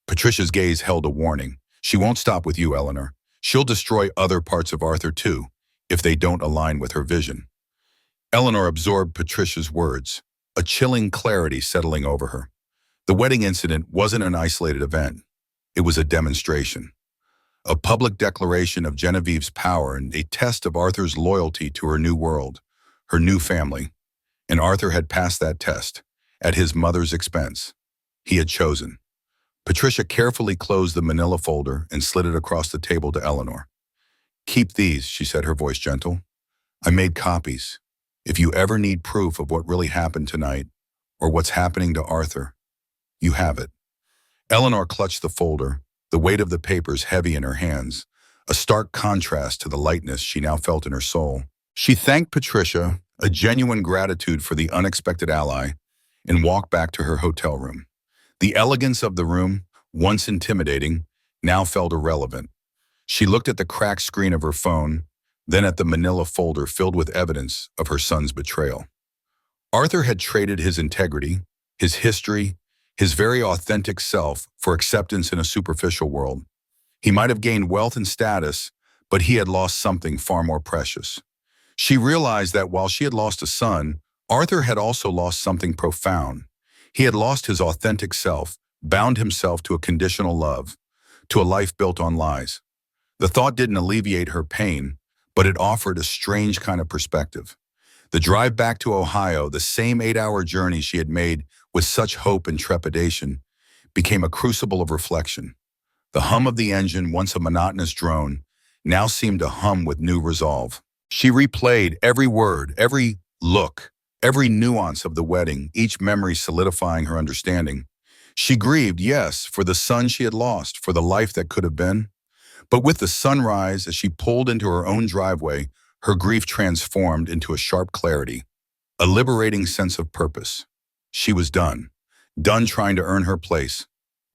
Patricia's gaze held a warning. "She won't stop with you, Eleanor. She'll destroy other parts of Arthur too, if they don't align with her vision." Eleanor absorbed Patricia's words, a chilling clarity settling over her. The wedding incident wasn't an isolated event. It was a demonstration. A public declaration of Genevieve's power and a test of Arthur's loyalty to her new world, her new family. And Arthur had passed that test, at his mother's expense. He had chosen. Patricia carefully closed the manila folder and slid it across the table to Eleanor. "Keep these," she said, her voice gentle. "I made copies. If you ever need proof of what really happened tonight, or what's happening to Arthur, you have it." Eleanor clutched the folder, the weight of the papers heavy in her hands, a stark contrast to the lightness she now felt in her soul. She thanked Patricia, a genuine gratitude for the unexpected ally, and walked back to her hotel room. The elegance of the room, once intimidating, now felt irrelevant. She looked at the cracked screen of her phone, then at the manila folder filled with evidence of her son's betrayal. Arthur had traded his integrity, his history, his very authentic self for acceptance in a superficial world. He might have gained wealth and status, but he had lost something far more precious. She realized that while she had lost a son, Arthur had also lost something profound. He had lost his authentic self, bound himself to a conditional love, to a life built on lies. The thought didn't alleviate her pain, but it offered a strange kind of perspective. The drive back to Ohio, the same 8-hour journey she had made with such hope and trepidation, became a crucible of reflection. The hum of the engine, once a monotonous drone, now seemed to hum with new resolve. She replayed every word, every look, every nuance of the wedding, each memory solidifying her understanding. She grieved, yes, for the son she had lost, for the life that could have been. But with the sunrise, as she pulled into her own driveway, her grief transformed into a sharp clarity, a liberating sense of purpose. She was done. Done trying to earn her place.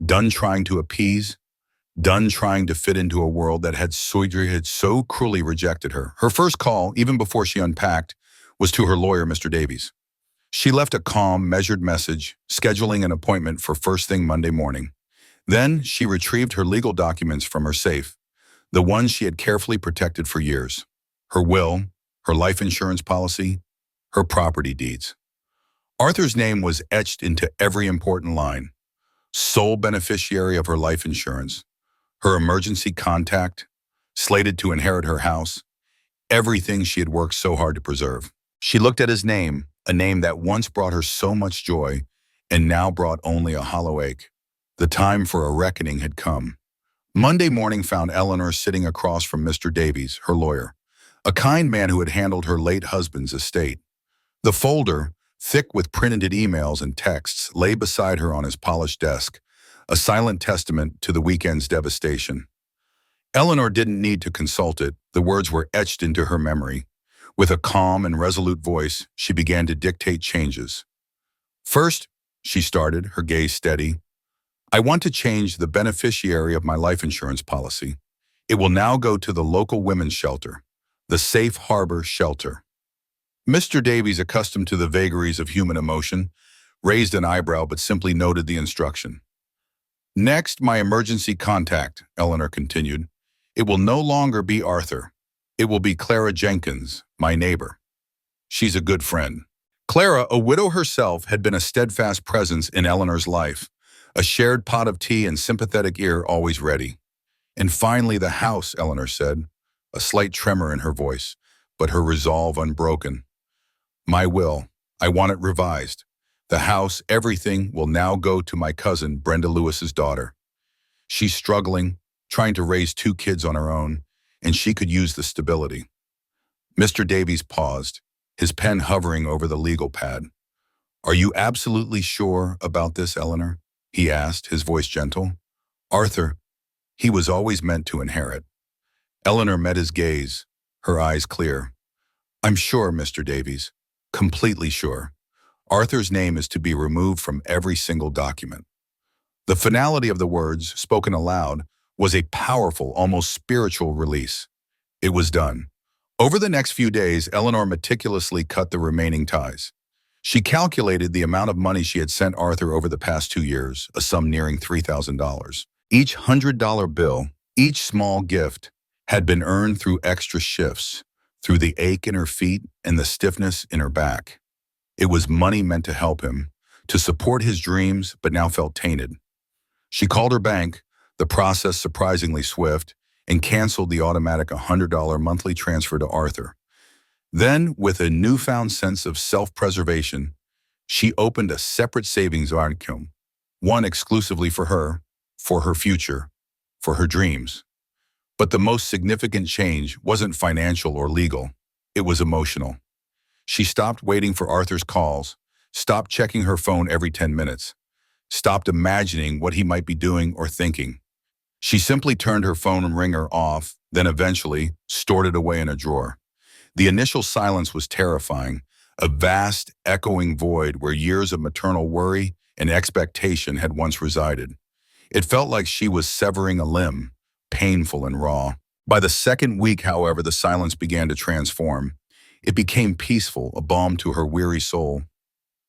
Done trying to appease. Done trying to fit into a world that had so cruelly rejected her. Her first call, even before she unpacked, was to her lawyer, Mr. Davies. She left a calm, measured message, scheduling an appointment for first thing Monday morning. Then she retrieved her legal documents from her safe, the ones she had carefully protected for years. Her will, her life insurance policy, her property deeds. Arthur's name was etched into every important line. Sole beneficiary of her life insurance, her emergency contact, slated to inherit her house, everything she had worked so hard to preserve. She looked at his name, a name that once brought her so much joy and now brought only a hollow ache. The time for a reckoning had come. Monday morning found Eleanor sitting across from Mr. Davies, her lawyer, a kind man who had handled her late husband's estate. The folder, thick with printed emails and texts, lay beside her on his polished desk, a silent testament to the weekend's devastation. Eleanor didn't need to consult it. The words were etched into her memory. With a calm and resolute voice, she began to dictate changes. First, she started, her gaze steady, I want to change the beneficiary of my life insurance policy. It will now go to the local women's shelter, the Safe Harbor Shelter. Mr. Davies, accustomed to the vagaries of human emotion, raised an eyebrow but simply noted the instruction. Next, my emergency contact, Eleanor continued. It will no longer be Arthur. It will be Clara Jenkins, my neighbor. She's a good friend. Clara, a widow herself, had been a steadfast presence in Eleanor's life, a shared pot of tea and sympathetic ear always ready. And finally the house, Eleanor said, a slight tremor in her voice, but her resolve unbroken. My will, I want it revised. The house, everything, will now go to my cousin, Brenda Lewis's daughter. She's struggling, trying to raise 2 kids on her own, and she could use the stability. Mr. Davies paused, his pen hovering over the legal pad. Are you absolutely sure about this, Eleanor? He asked, his voice gentle. Arthur, he was always meant to inherit. Eleanor met his gaze, her eyes clear. I'm sure, Mr. Davies, completely sure. Arthur's name is to be removed from every single document. The finality of the words, spoken aloud, was a powerful, almost spiritual release. It was done. Over the next few days, Eleanor meticulously cut the remaining ties. She calculated the amount of money she had sent Arthur over the past 2 years, a sum nearing $3,000. Each $100 bill, each small gift, had been earned through extra shifts, through the ache in her feet and the stiffness in her back. It was money meant to help him, to support his dreams, but now felt tainted. She called her bank, the process surprisingly swift, and canceled the automatic $100 monthly transfer to Arthur. Then, with a newfound sense of self-preservation, she opened a separate savings account, one exclusively for her future, for her dreams. But the most significant change wasn't financial or legal. It was emotional. She stopped waiting for Arthur's calls, stopped checking her phone every 10 minutes, stopped imagining what he might be doing or thinking. She simply turned her phone ringer off, then eventually stored it away in a drawer. The initial silence was terrifying, a vast, echoing void where years of maternal worry and expectation had once resided. It felt like she was severing a limb, painful and raw. By the second week, however, the silence began to transform. It became peaceful, a balm to her weary soul.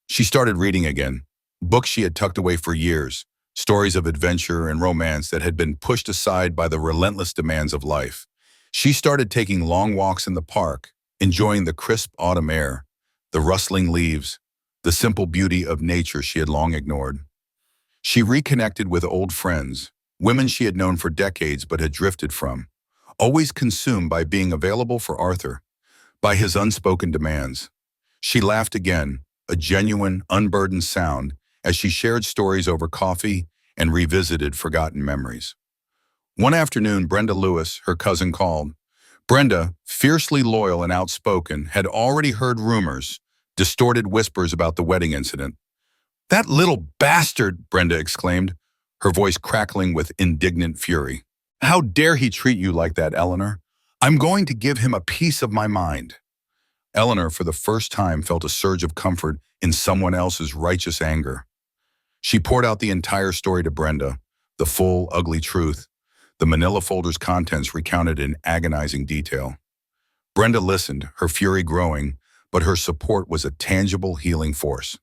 She started reading again, books she had tucked away for years, stories of adventure and romance that had been pushed aside by the relentless demands of life. She started taking long walks in the park, enjoying the crisp autumn air, the rustling leaves, the simple beauty of nature she had long ignored. She reconnected with old friends, women she had known for decades but had drifted from, always consumed by being available for Arthur, by his unspoken demands. She laughed again, a genuine, unburdened sound, as she shared stories over coffee and revisited forgotten memories. One afternoon, Brenda Lewis, her cousin, called. Brenda, fiercely loyal and outspoken, had already heard rumors, distorted whispers about the wedding incident. "That little bastard!" Brenda exclaimed, her voice crackling with indignant fury. "How dare he treat you like that, Eleanor? I'm going to give him a piece of my mind." Eleanor, for the first time, felt a surge of comfort in someone else's righteous anger. She poured out the entire story to Brenda, the full, ugly truth, the manila folder's contents recounted in agonizing detail. Brenda listened, her fury growing, but her support was a tangible healing force.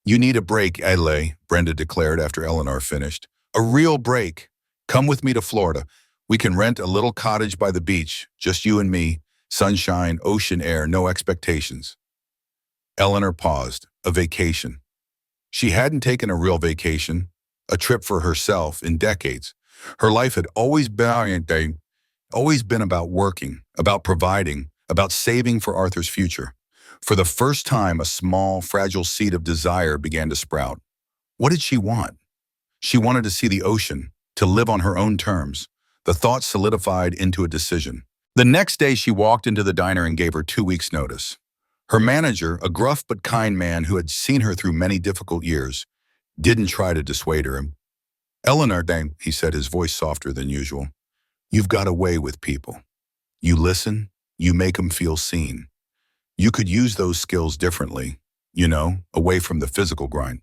"You need a break, Ele," Brenda declared after Eleanor finished. "A real break. Come with me to Florida. We can rent a little cottage by the beach, just you and me, sunshine, ocean air, no expectations." Eleanor paused. A vacation. She hadn't taken a real vacation, a trip for herself, in decades. Her life had always been about working, about providing, about saving for Arthur's future. For the first time, a small, fragile seed of desire began to sprout. What did she want? She wanted to see the ocean, to live on her own terms. The thought solidified into a decision. The next day, she walked into the diner and gave her 2 weeks' notice. Her manager, a gruff but kind man who had seen her through many difficult years, didn't try to dissuade her. "Eleanor, dang," he said, his voice softer than usual. "You've got a way with people. You listen, you make them feel seen. You could use those skills differently, away from the physical grind."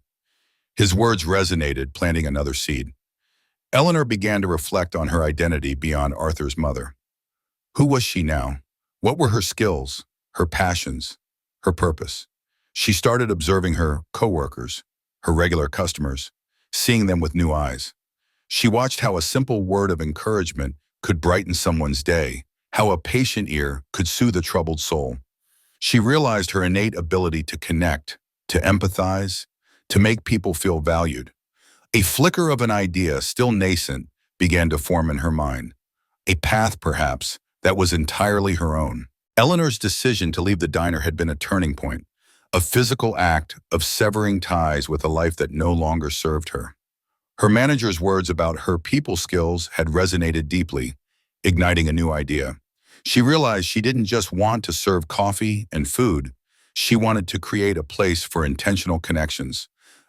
His words resonated, planting another seed. Eleanor began to reflect on her identity beyond Arthur's mother. Who was she now? What were her skills, her passions, her purpose? She started observing her coworkers, her regular customers, seeing them with new eyes. She watched how a simple word of encouragement could brighten someone's day, how a patient ear could soothe a troubled soul. She realized her innate ability to connect, to empathize, to make people feel valued. A flicker of an idea, still nascent, began to form in her mind. A path, perhaps, that was entirely her own. Eleanor's decision to leave the diner had been a turning point, a physical act of severing ties with a life that no longer served her. Her manager's words about her people skills had resonated deeply, igniting a new idea. She realized she didn't just want to serve coffee and food. She wanted to create a place for intentional connections,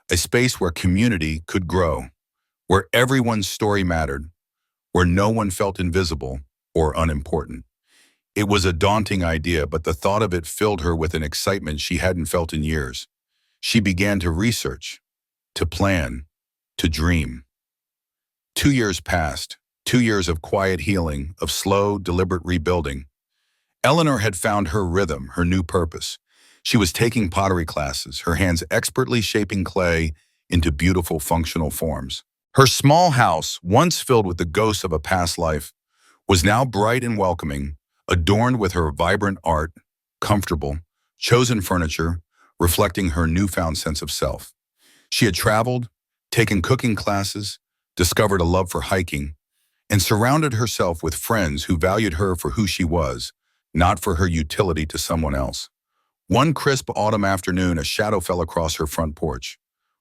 a space where community could grow, where everyone's story mattered, where no one felt invisible or unimportant. It was a daunting idea, but the thought of it filled her with an excitement she hadn't felt in years. She began to research, to plan, to dream. 2 years passed, 2 years of quiet healing, of slow, deliberate rebuilding. Eleanor had found her rhythm, her new purpose. She was taking pottery classes, her hands expertly shaping clay into beautiful functional forms. Her small house, once filled with the ghosts of a past life, was now bright and welcoming, adorned with her vibrant art, comfortable, chosen furniture, reflecting her newfound sense of self. She had traveled, taken cooking classes, discovered a love for hiking, and surrounded herself with friends who valued her for who she was, not for her utility to someone else. One crisp autumn afternoon, a shadow fell across her front porch.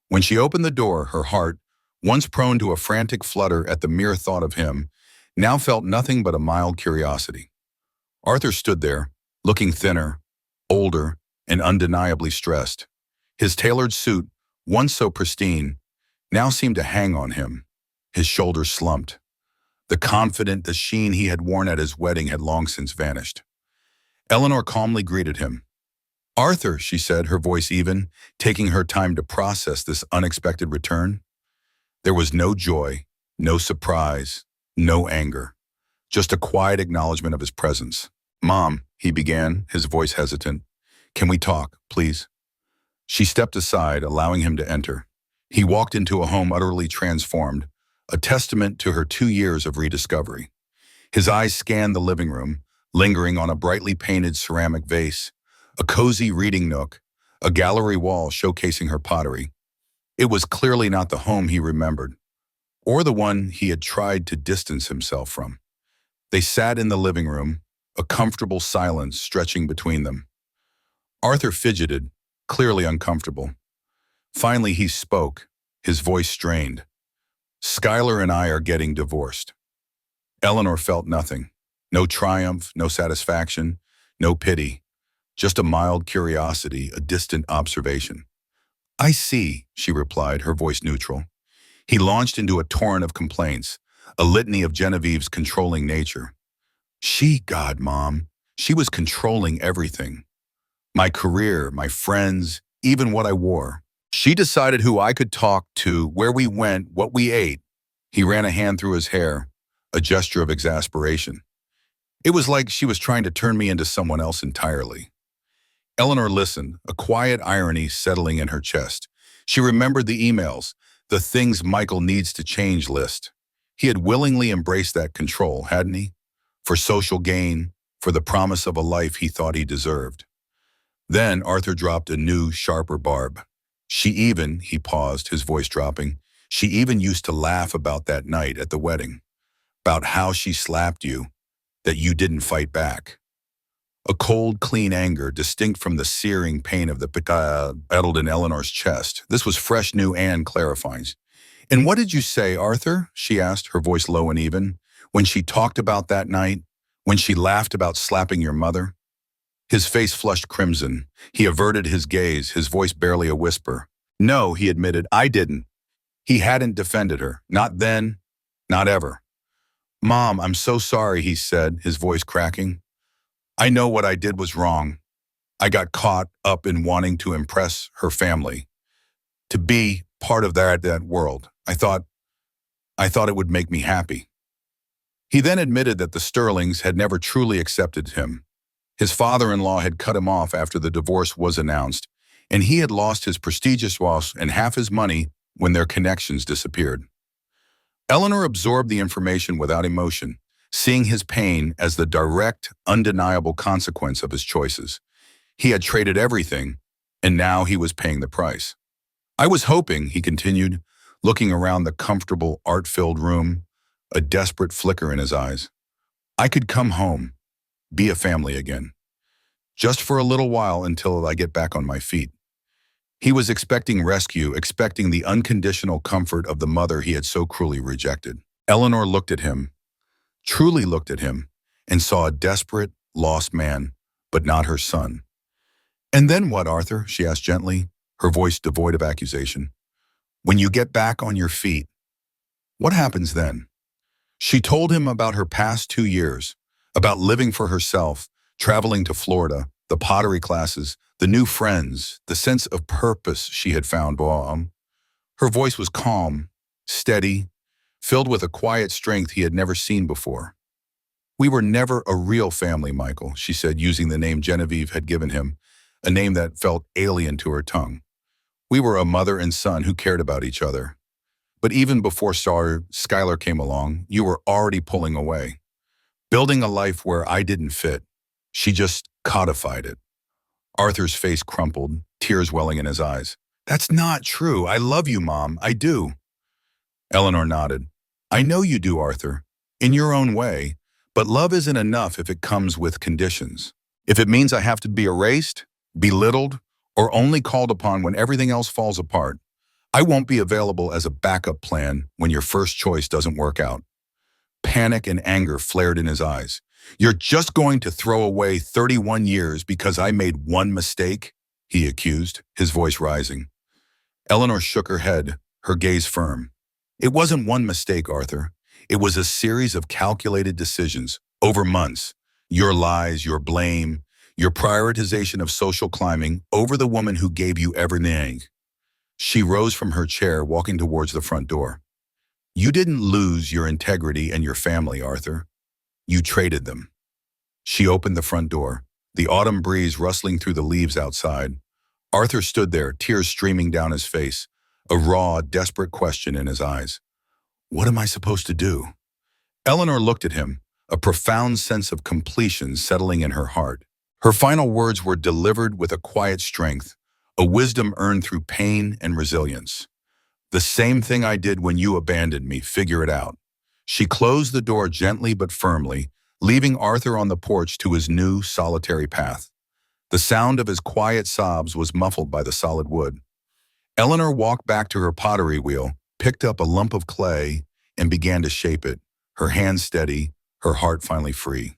When she opened the door, her heart, once prone to a frantic flutter at the mere thought of him, now felt nothing but a mild curiosity. Arthur stood there, looking thinner, older, and undeniably stressed. His tailored suit, once so pristine, now seemed to hang on him. His shoulders slumped. The sheen he had worn at his wedding had long since vanished. Eleanor calmly greeted him. "Arthur," she said, her voice even, taking her time to process this unexpected return. There was no joy, no surprise, no anger, just a quiet acknowledgement of his presence. "Mom," he began, his voice hesitant, "can we talk, please?" She stepped aside, allowing him to enter. He walked into a home utterly transformed, a testament to her 2 years of rediscovery. His eyes scanned the living room, lingering on a brightly painted ceramic vase, a cozy reading nook, a gallery wall showcasing her pottery. It was clearly not the home he remembered, or the one he had tried to distance himself from. They sat in the living room, a comfortable silence stretching between them. Arthur fidgeted, clearly uncomfortable. Finally, he spoke, his voice strained. "Skyler and I are getting divorced." Eleanor felt nothing. No triumph, no satisfaction, no pity. Just a mild curiosity, a distant observation. "I see," she replied, her voice neutral. He launched into a torrent of complaints, a litany of Genevieve's controlling nature. God, Mom, she was controlling everything. My career, my friends, even what I wore. She decided who I could talk to, where we went, what we ate. He ran a hand through his hair, a gesture of exasperation. It was like she was trying to turn me into someone else entirely. Eleanor listened, a quiet irony settling in her chest. She remembered the emails, the things Michael needs to change list. He had willingly embraced that control, hadn't he? For social gain, for the promise of a life he thought he deserved. Then Arthur dropped a new, sharper barb. He paused, his voice dropping, she even used to laugh about that night at the wedding, about how she slapped you, that you didn't fight back. A cold, clean anger, distinct from the searing pain of the battled in Eleanor's chest. This was fresh, new, and clarifying. "And what did you say, Arthur?" she asked, her voice low and even. "When she talked about that night? When she laughed about slapping your mother?" His face flushed crimson. He averted his gaze, his voice barely a whisper. "No," he admitted, "I didn't." He hadn't defended her. Not then, not ever. "Mom, I'm so sorry," he said, his voice cracking. "I know what I did was wrong. I got caught up in wanting to impress her family, to be part of that world. I thought it would make me happy." He then admitted that the Sterlings had never truly accepted him. His father-in-law had cut him off after the divorce was announced, and he had lost his prestigious house and half his money when their connections disappeared. Eleanor absorbed the information without emotion, seeing his pain as the direct, undeniable consequence of his choices. He had traded everything, and now he was paying the price. "I was hoping," he continued, looking around the comfortable, art-filled room, a desperate flicker in his eyes, "I could come home, be a family again. Just for a little while until I get back on my feet." He was expecting rescue, expecting the unconditional comfort of the mother he had so cruelly rejected. Eleanor looked at him, truly looked at him, and saw a desperate, lost man, but not her son. "And then what, Arthur?" she asked gently, her voice devoid of accusation. "When you get back on your feet, what happens then?" She told him about her past 2 years, about living for herself, traveling to Florida, the pottery classes, the new friends, the sense of purpose she had found. Her voice was calm, steady, filled with a quiet strength he had never seen before. "We were never a real family, Michael," she said, using the name Genevieve had given him, a name that felt alien to her tongue. "We were a mother and son who cared about each other. But even before Skyler came along, you were already pulling away, building a life where I didn't fit." She just codified it. Arthur's face crumpled, tears welling in his eyes. "That's not true. I love you, Mom. I do." Eleanor nodded. "I know you do, Arthur, in your own way, but love isn't enough if it comes with conditions. If it means I have to be erased, belittled, or only called upon when everything else falls apart, I won't be available as a backup plan when your first choice doesn't work out." Panic and anger flared in his eyes. "You're just going to throw away 31 years because I made one mistake?" he accused, his voice rising. Eleanor shook her head, her gaze firm. "It wasn't one mistake, Arthur. It was a series of calculated decisions over months. Your lies, your blame, your prioritization of social climbing over the woman who gave you everything." She rose from her chair, walking towards the front door. "You didn't lose your integrity and your family, Arthur. You traded them." She opened the front door, the autumn breeze rustling through the leaves outside. Arthur stood there, tears streaming down his face, a raw, desperate question in his eyes. "What am I supposed to do?" Eleanor looked at him, a profound sense of completion settling in her heart. Her final words were delivered with a quiet strength, a wisdom earned through pain and resilience. The same thing I did when you abandoned me, figure it out. She closed the door gently but firmly, leaving Arthur on the porch to his new, solitary path. The sound of his quiet sobs was muffled by the solid wood. Eleanor walked back to her pottery wheel, picked up a lump of clay, and began to shape it, her hands steady, her heart finally free.